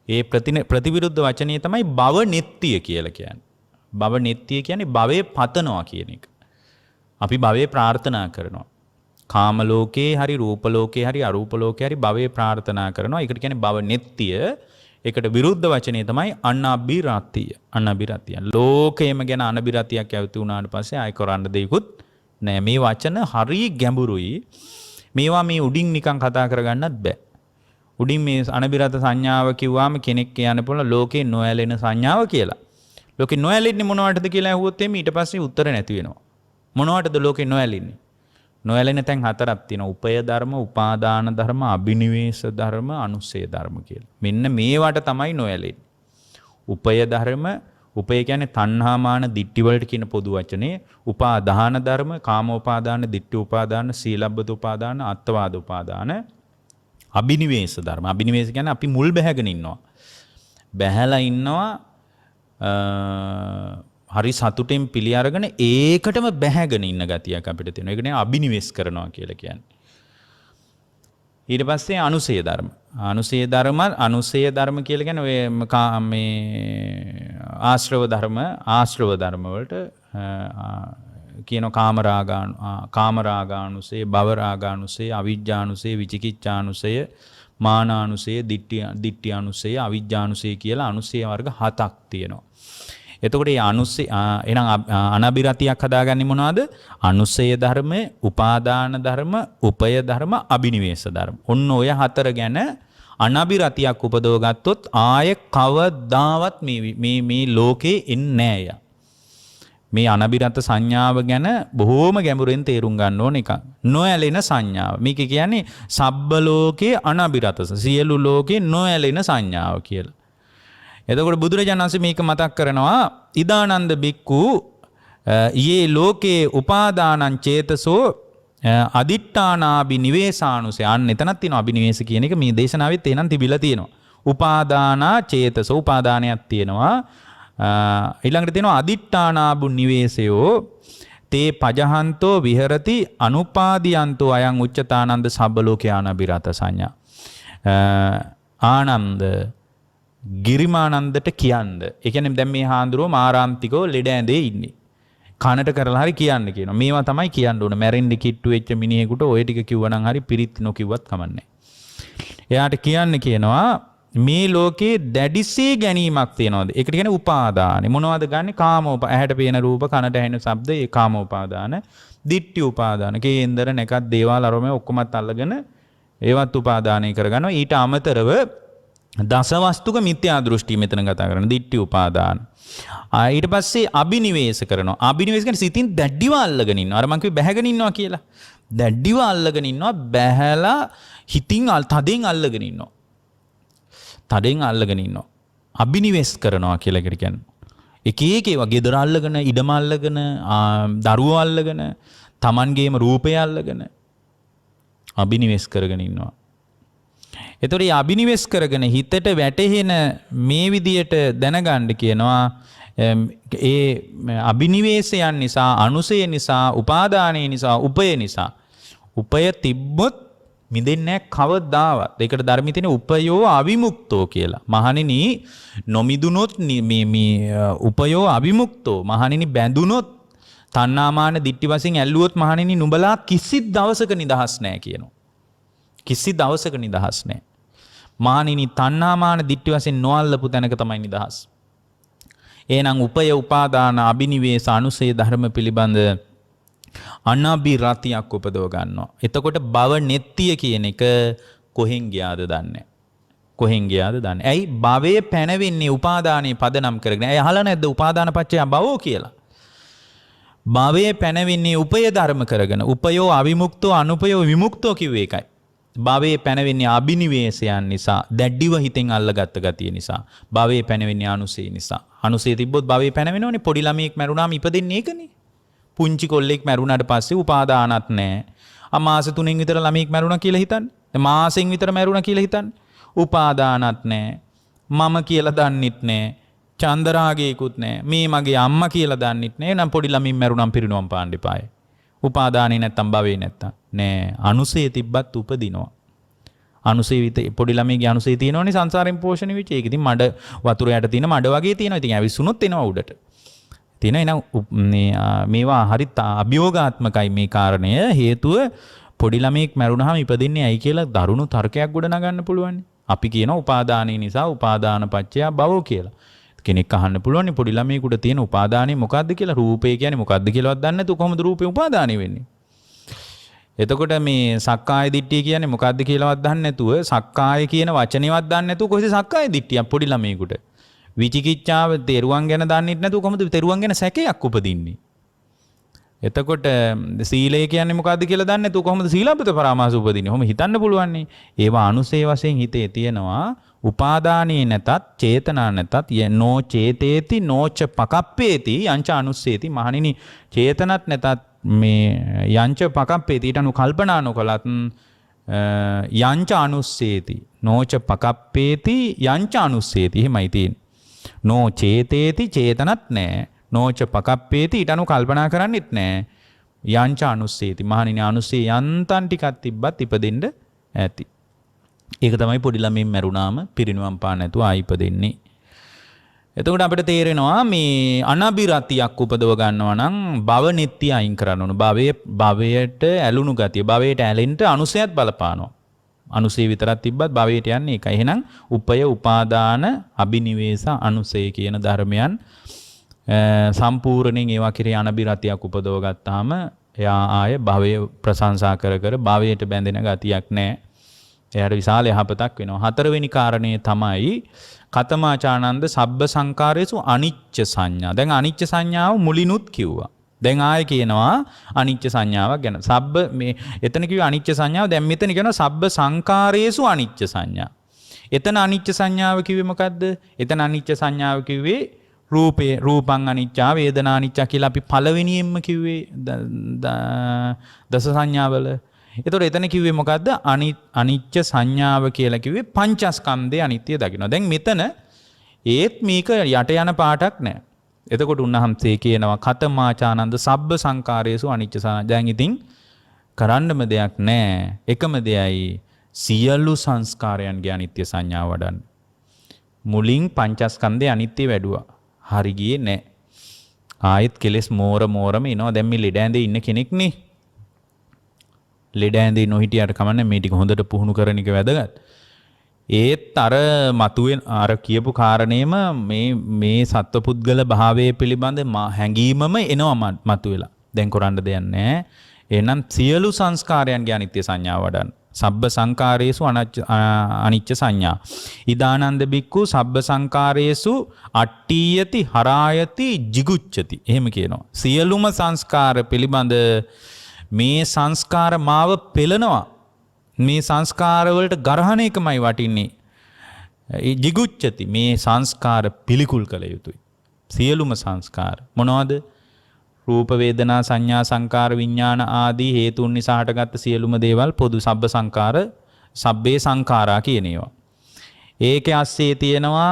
ඒ ප්‍රතිවිරුද්ධ වචනේ තමයි භව නිට්ටිය කියලා කියන්නේ. භව නිට්ටිය කියන්නේ භවයේ පතනවා කියන එක. අපි භවයේ ප්‍රාර්ථනා කරනවා. කාම ලෝකේ හරි රූප ලෝකේ හරි අරූප ලෝකේ හරි භවයේ ප්‍රාර්ථනා කරනවා. ඒකට කියන්නේ භව නිට්ටිය. ඒකට විරුද්ධ වචනේ තමයි අනබිරතිය. ලෝකයේම ගැන අනබිරතියක් ඇවිත් උනාට පස්සේ ආයි කරන්න දෙයක්වත් නෑ. මේ වචන හරි ගැඹුරුයි. මේවා මේ උඩින් නිකන් කතා කරගන්නත් බෑ. උඩින් මේ අනබිරත සංඥාව කිව්වාම කෙනෙක් කියන්න පුළුවන් ලෝකේ නොඇලෙන සංඥාව කියලා. ලෝකේ නොඇලෙන්නේ මොනවටද කියලා ඇහුවොත් එimhe ඊට පස්සේ උත්තර නැති වෙනවා. මොනවටද ලෝකේ නොඇලෙන්නේ? නොඇලෙන තැන් 4ක් තියෙනවා. උපය ධර්ම, උපාදාන ධර්ම, අබිනිවේෂ ධර්ම, අනුස්සය ධර්ම කියලා. මෙන්න මේවට තමයි නොඇලෙන්නේ. උපය ධර්ම, උපය කියන්නේ තණ්හා මාන දිට්ඨි වලට කියන පොදු වචනේ. උපාදාන ධර්ම, කාමෝපාදාන, දිට්ඨි උපාදාන, සීලබ්බත උපාදාන, අත්වාද උපාදාන, අබිනිවේෂ ධර්ම. අබිනිවේෂ කියන්නේ අපි මුල් බැහැගෙන ඉන්නවා. බැහැලා ඉන්නවා හරි සතුටෙන් පිළි අරගෙන ඒකටම බැහැගෙන ඉන්න ගතියක් අපිට තියෙනවා. ඒක නේ අබිනිවේෂ කරනවා කියලා කියන්නේ. ඊට පස්සේ අනුසය ධර්ම. අනුසේ ධර්ම කියලා කියන්නේ ඔය මේ ආශ්‍රව ධර්ම වලට කියන කාමරාගානුසය, භවරාගානුසය, අවිජ්ජානුසය, විචිකිච්ඡානුසය, මානානුසය, දිට්ඨියානුසය, අවිජ්ජානුසය කියලා අනුසය වර්ග 7ක් තියෙනවා. එතකොට මේ අනුසය එහෙනම් අනබිරතියක් හදාගන්නේ මොනවද? අනුසය ධර්ම, උපාදාන ධර්ම, උපය ධර්ම, අබිනිවේෂ ධර්ම. ඔන්න ඔය 4 ගැන අනබිරතියක් උපදව ගත්තොත් ආයේ කවදාවත් මේ ලෝකේ එන්නේ නැහැ. මේ අනබිරත සංඥාව ගැන බොහෝම ගැඹුරෙන් තේරුම් ගන්න ඕන එක. නොඇලෙන සංඥාව. මේක කියන්නේ සබ්බ ලෝකේ අනබිරත, සියලු ලෝකේ නොඇලෙන සංඥාව කියලා. එතකොට බුදුරජාණන් වහන්සේ මේක මතක් කරනවා ඉදානන්ද බික්කු යේ ලෝකේ උපාදානං චේතසෝ අදිට්ඨානාබි නිවේසානුසය. අන්න එතනක් තියෙනවා අබිනිවේෂ කියන එක මේ දේශනාවෙත් එනන් තිබිලා තියෙනවා. උපාදානා චේතසෝ උපාදානයක් තියෙනවා. ඊළඟට තියෙනවා අදිට්ඨානාබු නිවේසයෝ තේ පජහන්තෝ විහෙරති අනුපාදියන්තෝ අයං උච්චතානන්ද සබ්බ ලෝකයානබිරත සංඥා. ආනන්ද ගිරිමානන්දට කියන්න. ඒ කියන්නේ දැන් මේ හාඳුරෝ මාරාන්තිකව ලෙඩ ඇඳේ ඉන්නේ. කනට කරලා හරි කියන්න කියනවා. මේවා තමයි කියන්න ඕන. මැරෙන්න කිට්ටු වෙච්ච මිනිහෙකුට ඔය ටික කිව්වනම් හරි පිරිත් නොකිව්වත් කමන්නේ. එයාට කියන්න කියනවා මේ ලෝකේ දැඩිසේ ගැනීමක් තියනවාද? ඒකට කියන්නේ උපාදාන. මොනවද ගන්නෙ? ඇහැට පේන රූප, කනට ඇහෙන ශබ්ද, ඒ කාම උපාදාන, දිට්ඨි උපාදාන. කේන්දර නැකත් දේවාල අරම ඔක්කොමත් අල්ලගෙන ඒවත් උපාදානය කරගන්නවා. ඊට අමතරව දසවස්තුක මිත්‍යා දෘෂ්ටි මෙතන කතා කරන දිට්ඨි උපාදාන. ඊට පස්සේ අබිනිවේෂ කරනවා. අබිනිවේෂ කියන්නේ සිතින් දැඩිව අල්ලගෙන ඉන්නවා. අර මං කිව්වේ බැහැගෙන ඉන්නවා කියලා. දැඩිව අල්ලගෙන ඉන්නවා, බැහැලා හිතින් තදෙන් අල්ලගෙන ඉන්නවා. තදෙන් අල්ලගෙන ඉන්නවා. අබිනිවේෂ කරනවා කියලා කියන්නේ. එක ඒවා ගෙදර අල්ලගෙන, ඉඩම අල්ලගෙන, දරුවෝ අල්ලගෙන, Tamanගේම රූපය අල්ලගෙන අබිනිවේෂ කරගෙන ඉන්නවා. එතකොට මේ අබිනිවෙස් කරගෙන හිතට වැටෙන මේ විදියට දැනගන්න කියනවා ඒ අබිනිවේෂයන් නිසා, අනුසය නිසා, උපාදානය නිසා, උපය නිසා. උපය තිබ්බොත් මිදෙන්නේ කවදාවත්. ඒකට ධර්මයේ තියෙන උපයෝ අවිමුක්තෝ කියලා. මහණෙනි නොමිදුනොත් මේ උපයෝ අවිමුක්තෝ. මහණෙනි බැඳුනොත් තණ්හාමාන දිට්ඨි වශයෙන් ඇල්ලුවොත් මහණෙනි නුඹලා කිසිත් දවසක නිදහස් නැහැ කියනවා. කිසි දවසක නිදහස් නැහැ. මානිනි තණ්හාමාන දිට්ඨි වශයෙන් නොඅල්ලපු තැනක තමයි නිදහස්. එහෙනම් උපය උපාදාන අබිනිවේෂ අනුසය ධර්ම පිළිබඳ අනබිරතියක් උපදව ගන්නවා. එතකොට භව නෙත්තිය කියන එක කොහෙන් ගියාද දන්නේ. කොහෙන් ගියාද දන්නේ. ඇයි භවයේ පැනවෙන්නේ උපාදානයේ පදනම් කරගෙන. ඇයි අහලා නැද්ද උපාදාන පත්‍ය භවෝ කියලා. භවයේ පැනවෙන්නේ උපය ධර්ම කරගෙන. උපයෝ අවිමුක්තෝ අනුපයෝ විමුක්තෝ කිව්වේ ඒකයි. භවයේ පැනවෙන්නේ අබිනිවේෂයන් නිසා, දැඩිව හිතෙන් අල්ලගත්ත ගතිය නිසා. භවයේ පැනවෙන්නේ අනුසය නිසා. අනුසය තිබ්බොත් භවයේ පැනවෙනවනේ. පොඩි ළමයෙක් මැරුණාම ඉපදෙන්නේ ඒකනේ. පුංචි කොල්ලෙක් මැරුණාට පස්සේ උපාදානත් නැහැ. මාස 3න් විතර ළමයෙක් මැරුණා කියලා හිතන්න. මාසෙන් විතර මැරුණා කියලා හිතන්න. උපාදානත් නැහැ. මම කියලා දන්නෙත් නැහැ. චන්දරාගයකුත් නැහැ. මේ මගේ අම්මා කියලා දන්නෙත් නැහැ. එහෙනම් පොඩි ළමින් මැරුණාම පිරිනොම් පාන්න එපායි. උපාදානේ නැත්තම් භවේ නැත්තම් නෑ. අනුසය තිබ්බත් උපදිනවා. අනුසය පොඩි ළමයිගේ අනුසය තියෙනවනේ සංසාරයෙන් පෝෂණය වෙච්ච. ඒක ඉතින් මඩ වතුර යට තියෙන මඩ වගේ තියෙනවා. ඉතින් ඇවිස්සුනොත් එනවා උඩට. තියෙන එන මේවා හරිත් අභියෝගාත්මකයි මේ කාරණය. හේතුව පොඩි ළමයෙක් මැරුණාම ඉපදින්නේ ඇයි කියලා දරුණු තර්කයක් ගොඩනගන්න පුළුවන්. අපි කියනවා උපාදානයේ නිසා උපාදාන පත්‍ය භවෝ කියලා. කෙනෙක් අහන්න පුළුවන් පොඩි ළමයෙකුට තියෙන උපාදානය මොකද්ද කියලා. රූපය කියන්නේ මොකද්ද කියලාවත් දන්නේ නැතු කොහොමද රූපේ උපාදානය වෙන්නේ. එතකොට මේ සක්කාය දිට්ඨිය කියන්නේ මොකද්ද කියලාවත් දන්නේ නැතුව, සක්කාය කියන වචනේවත් දන්නේ නැතුව කොහොමද සක්කාය දිට්ඨියක් පොඩි ළමයෙකුට. විචිකිච්ඡාව තෙරුවන් ගැන දන්නේ නැතුව කොහොමද තෙරුවන් ගැන සැකයක් උපදින්නේ. එතකොට සීලය කියන්නේ මොකද්ද කියලා දන්නේ නැතුව කොහොමද සීලබ්බත පරාමාස උපදින්නේ. කොහොම හිතන්න පුළුවන් නේ. ඒවා අනුසේ වශයෙන් හිතේ තියෙනවා. උපාදානී නැතත් චේතනා නැතත් නෝ චේතේති නෝච පකප්පේති යංච අනුස්සේති. මහණෙනි චේතනත් නැතත් මේ යංච පකප්පේති ඊට අනු කල්පනා නොකලත් යංච අනුස්සේති නෝච පකප්පේති යංච අනුස්සේති. එහෙමයි තියෙන්නේ. නෝ චේතේති චේතනත් නැහැ. නෝච පකප්පේති ඊට අනු කල්පනා කරන්නෙත් නැහැ. යංච අනුස්සේති. මහණෙනි අනුස්සේ යන්තම් ටිකක් තිබ්බත් ඉපදෙන්න ඇති. ඒක තමයි පොඩි ළමයින් මැරුණාම පිරිනිවන් පාන්න නැතුව ආයිපදෙන්නේ. එතකොට අපිට තේරෙනවා මේ අනබිරතියක් උපදව ගන්නවා නම් භව නිත්‍ය අයින් කරන්න ඕන. භවයට ඇලුණු ගතිය, භවයට ඇලෙන්න අනුසයත් බලපානවා. අනුසය විතරක් තිබ්බත් භවයට යන්නේ ඒකයි. එහෙනම් උපය, උපාදාන, අබිනිවේෂ, අනුසය කියන ධර්මයන් සම්පූර්ණයෙන් ඒවා කිරේ අනබිරතියක් උපදව ගත්තාම එයා ආය භවය ප්‍රශංසා කර කර භවයට බැඳෙන ගතියක් නැහැ. එයාට විශාල යහපතක් වෙනවා. හතරවෙනි කාරණේ තමයි කතමාචානන්ද සබ්බ සංකාරේසු අනිච්ච සංඥා. දැන් අනිච්ච සංඥාව මුලිනුත් කිව්වා. දැන් ආයෙ කියනවා අනිච්ච සංඥාවක් ගැන. සබ්බ මේ එතන කිව්වේ අනිච්ච සංඥාව. දැන් මෙතන කියනවා සබ්බ සංකාරේසු අනිච්ච සංඥා. එතන අනිච්ච සංඥාව කිව්වේ මොකද්ද? එතන අනිච්ච සංඥාව කිව්වේ රූපේ, රූපං අනිච්චා, වේදනා අනිච්චා කියලා අපි පළවෙනියෙන්ම කිව්වේ දස සංඥාවල. එතකොට එතන කිව්වේ මොකද්ද? අනිච්ච සංඥාව කියලා කිව්වේ පංචස්කන්ධේ අනිත්‍ය දකින්න. දැන් මෙතන ඒත් මේක යට යන පාටක් නැහැ. එතකොට උන්වහන්සේ කියනවා කතමාචානන්ද සබ්බ සංකාරයේසු අනිච්ච සංඥා. දැන් ඉතින් කරන්නම දෙයක් නැහැ. එකම දෙයයි සියලු සංස්කාරයන්ගේ අනිත්‍ය සංඥාව වඩන්න. මුලින් පංචස්කන්ධේ අනිත්‍ය වැඩුවා. හරි ගියේ නැහැ. ආයෙත් කෙලස් මෝරම එනවා. දැන් මේ ලෙඩ ඇඳේ ඉන්න කෙනෙක් නේ. ලෙඩ ඇඳේ නොහිටියට කමන්නේ මේ ටික හොඳට පුහුණු කරන එක වැදගත්. ඒත් අර මතුවෙන අර කියපු කාරණේම මේ සත්වපුද්ගල භාවයේ පිළිබඳ හැඟීමම එනවා මතුවෙලා. දැන් කරන්න දෙයක් නැහැ. එහෙනම් සියලු සංස්කාරයන්ගේ අනිත්‍ය සංඥාව වඩන්න. සබ්බ සංකාරේසු අනිච්ච සංඥා. ඉදානන්ද බික්කු සබ්බ සංකාරේසු අට්ඨියති හරායති jigucchati. එහෙම කියනවා. සියලුම සංස්කාර පිළිබඳ මේ සංස්කාර මාව පෙළනවා. මේ සංස්කාර වලට ගරහණ එකමයි වටින්නේ. jigucchati මේ සංස්කාර පිළිකුල් කළ යුතුයි. සියලුම සංස්කාර මොනවද? රූප වේදනා සංඥා සංකාර විඥාන ආදී හේතුන් නිසා හටගත්ත සියලුම දේවල් පොදු සබ්බ සංකාර, සබ්බේ සංකාරා කියන ඒවා. ඒකේ ASCII තියෙනවා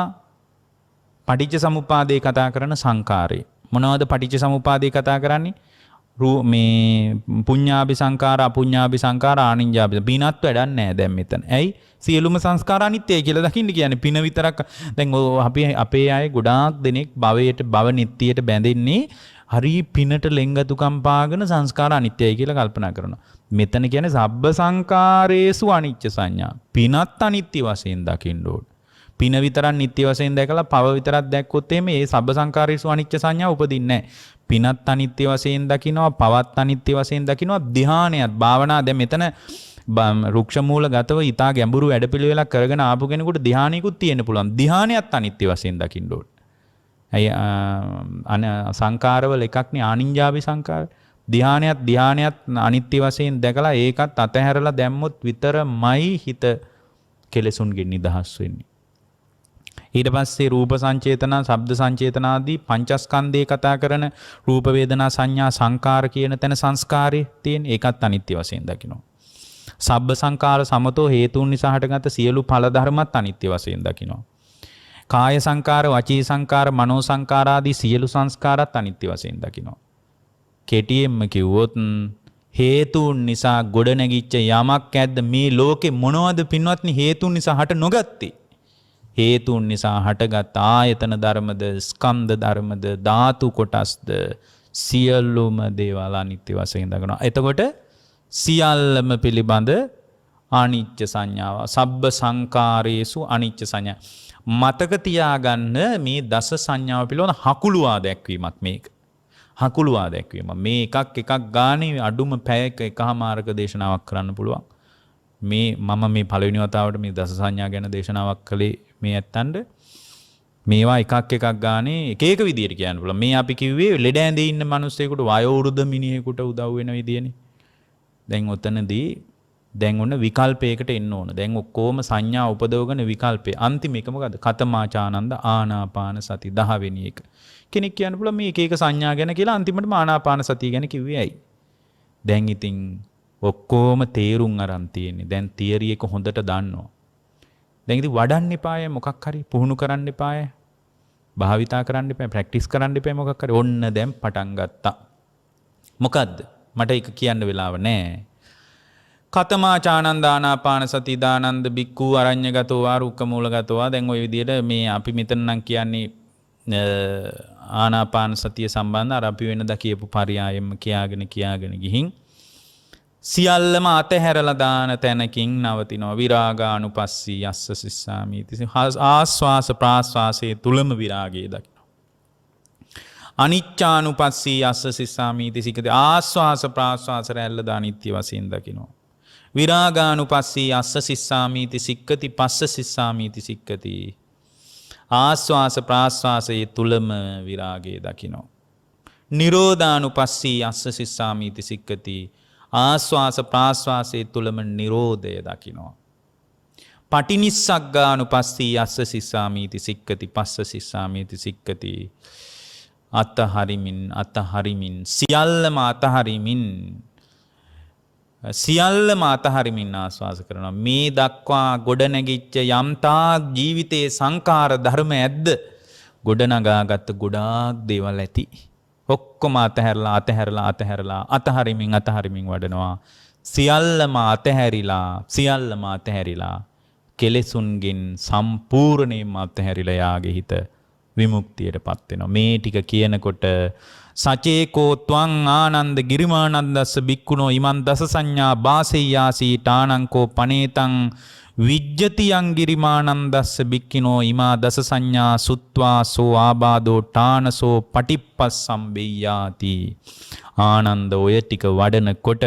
පටිච්ච සමුප්පාදේ කතා කරන සංකාරේ. මොනවද පටිච්ච සමුප්පාදේ කතා කරන්නේ? මේ පුඤ්ඤාභි සංකාර, අපුඤ්ඤාභි සංකාර, ආනිඤ්ඤාභි පිනත් වැඩක් නැහැ දැන් මෙතන. ඇයි? සියලුම සංස්කාර අනිත්‍යයි කියලා දකින්න කියන්නේ. පින විතරක් දැන් අපි අපේ අය ගොඩාක් දෙනෙක් භව නිට්ටියට බැඳෙන්නේ හරි පිනට ලෙන්ගතුකම් පාගෙන සංස්කාර අනිත්‍යයි කියලා කල්පනා කරනවා. මෙතන කියන්නේ සබ්බ සංකාරේසු අනිච්ච සංඥා. පිනත් අනිත්‍ය වශයෙන් දකින්න ඕන. පින විතරක් නිත්‍ය වශයෙන් දැකලා පව විතරක් දැක්කොත් එimhe මේ සබ්බ සංකාරේසු අනිච්ච සංඥා උපදින්නේ නැහැ. පිනත් අනිත්‍ය වශයෙන් දකින්නවා, පවත් අනිත්‍ය වශයෙන් දකින්නවා, ධ්‍යානයත් භාවනා. දැන් මෙතන රුක්ෂ මූලගතව ඊටා ගැඹුරු වැඩපිළිවෙලක් කරගෙන ආපු කෙනෙකුට ධ්‍යානිකුත් තියෙන්න පුළුවන්. ධ්‍යානයත් අනිත්‍ය වශයෙන් දකින්න ඕන. සංකාරවල එකක්නේ ආනිඤ්ඤාභි සංකාර. ධ්‍යානයත් අනිත්‍ය වශයෙන් දැකලා ඒකත් අතහැරලා දැම්මොත් විතරමයි හිත කෙලෙසුන්ගෙන් නිදහස් වෙන්නේ. ඊට පස්සේ රූප සංචේතන, ශබ්ද සංචේතන ආදී පංචස්කන්ධේ කතා කරන රූප වේදනා සංඥා සංකාර කියන තැන සංස්කාරේ තියෙන ඒකත් අනිත්‍ය වශයෙන් දකිනවා. සබ්බ සංකාර සමතෝ හේතුන් නිසා හටගත් සියලු ඵල ධර්මත් අනිත්‍ය වශයෙන් දකිනවා. කාය සංකාර, වචී සංකාර, මනෝ සංකාර ආදී සියලු සංස්කාරත් අනිත්‍ය වශයෙන් දකිනවා. කෙටියෙන්ම කිව්වොත් හේතුන් නිසා ගොඩනැගිච්ච යමක් ඇද්ද මේ ලෝකේ මොනවද පින්වත්නි හේතුන් නිසා හට නොගත්තේ? හේතුන් නිසා හටගත් ආයතන ධර්මද, ස්කන්ධ ධර්මද, ධාතු කොටස්ද සියලුම දේවල් අනිත්‍ය වශයෙන් දකිනවා. එතකොට සියල්ලම පිළිබඳ අනිච්ච සංඥාව. සබ්බ සංකාරේසු අනිච්ච සංඥා. මතක තියාගන්න මේ දස සංඥාව පිළිබඳ හකුළුවා දැක්වීමක් මේක. හකුළුවා දැක්වීම. මේ එකක් ගානේ අඩුම පැයක එකමාරක දේශනාවක් කරන්න පුළුවන්. මම මේ පළවෙනි වතාවට මේ දස සංඥා ගැන දේශනාවක් කළේ මේ ඇත්තන්ට. මේවා එකක් ගානේ එක විදියට කියන්න පුළුවන්. මේ අපි කිව්වේ ලෙඩ ඇඳේ ඉන්න මිනිස්සෙකුට වයෝ වෘද්ධ මිනිහෙකුට උදව් වෙන විදියනේ. දැන් ඔතනදී දැන් ඔන්න විකල්පයකට එන්න ඕන. දැන් ඔක්කොම සංඥා උපදවගෙන විකල්පේ. අන්තිම එක මොකද්ද? කතමාචානන්ද ආනාපාන සති 10 වෙනි එක. කෙනෙක් කියන්න පුළුවන් මේ එක සංඥා ගැන කියලා අන්තිමටම ආනාපාන සතිය ගැන කිව්වේ ඇයි? දැන් ඉතින් ඔක්කොම තේරුම් අරන් තියෙන්නේ. දැන් තියරි එක හොඳට දන්නවා. දැන් ඉතින් වඩන්න එපාය මොකක් හරි පුහුණු කරන්න එපාය. භාවිතා කරන්න එපාය, ප්‍රැක්ටිස් කරන්න එපාය මොකක් හරි. ඔන්න දැන් පටන් ගත්තා. මොකද්ද? මට ඒක කියන්න වෙලාව නැහැ. කතමාචානන්ද ආනාපාන සති දානන්ද බික්කු අරඤ්‍යගතෝ වා රුක්කමූලගතෝ වා දැන් ওই විදිහට මේ අපි මෙතන නම් කියන්නේ ආනාපාන සතිය සම්බන්ධ අර අපි වෙනදා කියපු පරයයම කියාගෙන ගිහින් සියල්ලම අතහැරලා දාන තැනකින් නවතිනවා විරාගානුපස්සී යස්ස සිස්සාමීති ආස්වාස ප්‍රාස්වාසයේ තුලම විරාගය දකිනවා අනිච්චානුපස්සී යස්ස සිස්සාමීති සික්කති ආස්වාස ප්‍රාස්වාස රැල්ල දානිත්‍ය වශයෙන් දකිනවා විරාගානුපස්සී අස්ස සිස්සාමීති සික්කති පස්ස සිස්සාමීති සික්කති ආස්වාස ප්‍රාස්වාසයේ තුලම විරාගය දකිනවා නිරෝධානුපස්සී අස්ස සිස්සාමීති සික්කති ආස්වාස ප්‍රාස්වාසයේ තුලම නිරෝධය දකිනවා පටිනිස්සග්ගානුපස්සී අස්ස සිස්සාමීති සික්කති පස්ස සිස්සාමීති සික්කති අතහරිමින් සියල්ලම අතහරිමින් ආස්වාස කරනවා මේ දක්වා ගොඩනැගිච්ච යම්තාක් ජීවිතයේ සංකාර ධර්ම ඇද්ද ගොඩනගාගත් ගොඩාක් දේවල් ඇති ඔක්කොම අතහැරලා අතහරිමින් වඩනවා සියල්ලම අතහැරිලා කෙලෙසුන්ගෙන් සම්පූර්ණයෙන්ම අතහැරිලා යාගේ හිත විමුක්තියටපත් වෙනවා මේ ටික කියනකොට සචේකෝ ත්වං ආනන්ද ගිරිමානන්දස්ස බික්කුණෝ ඉමන් දස සංඥා බාසෙය්‍යාසී ටානංකෝ පනේතං විජ්ජති යං ගිරිමානන්දස්ස බික්කිනෝ ඉමා දස සංඥා සුත්වා සෝ ආබාධෝ ටානසෝ පටිප්පස්සම්බෙය්‍යාති ආනන්ද ඔය ටික වඩනකොට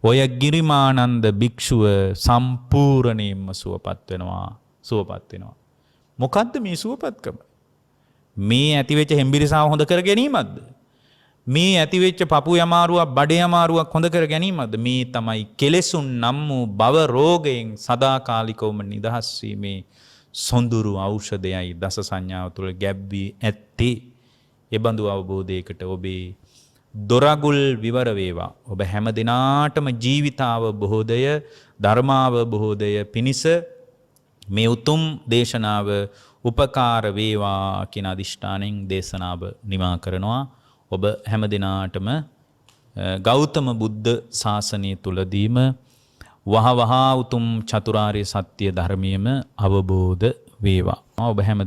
ඔය ගිරිමානන්ද භික්ෂුව සම්පූර්ණයෙන්ම සුවපත් වෙනවා මොකද්ද මේ සුවපත්කම මේ ඇතිවෙච්ච හෙම්බිරිසාව හොඳ කර ගැනීමක්ද මේ ඇතිවෙච්ච පපු යමාරුවක් බඩ යමාරුවක් හොඳ කර ගැනීමක්ද මේ තමයි කෙලෙසුන් නම් වූ භව රෝගයෙන් සදාකාලිකවම නිදහස් වීමේ සොඳුරු ඖෂධයයි දස සංඥාව තුළ ගැබ්වී ඇත්තේ ඒ බඳු අවබෝධයකට ඔබේ දොරගුල් විවර වේවා ඔබ හැම දිනාටම ජීවිතාවබෝධය ධර්මාවබෝධය පිණිස මේ උතුම් දේශනාව උපකාර වේවා කියන අදිෂ්ඨානෙන් දේශනාව නිමා කරනවා ඔබ හැම දිනාටම ගෞතම බුද්ධ ශාසනය තුලදීම වහවහ උතුම් චතුරාර්ය සත්‍ය ධර්මයේම අවබෝධ වේවා ඔබ හැම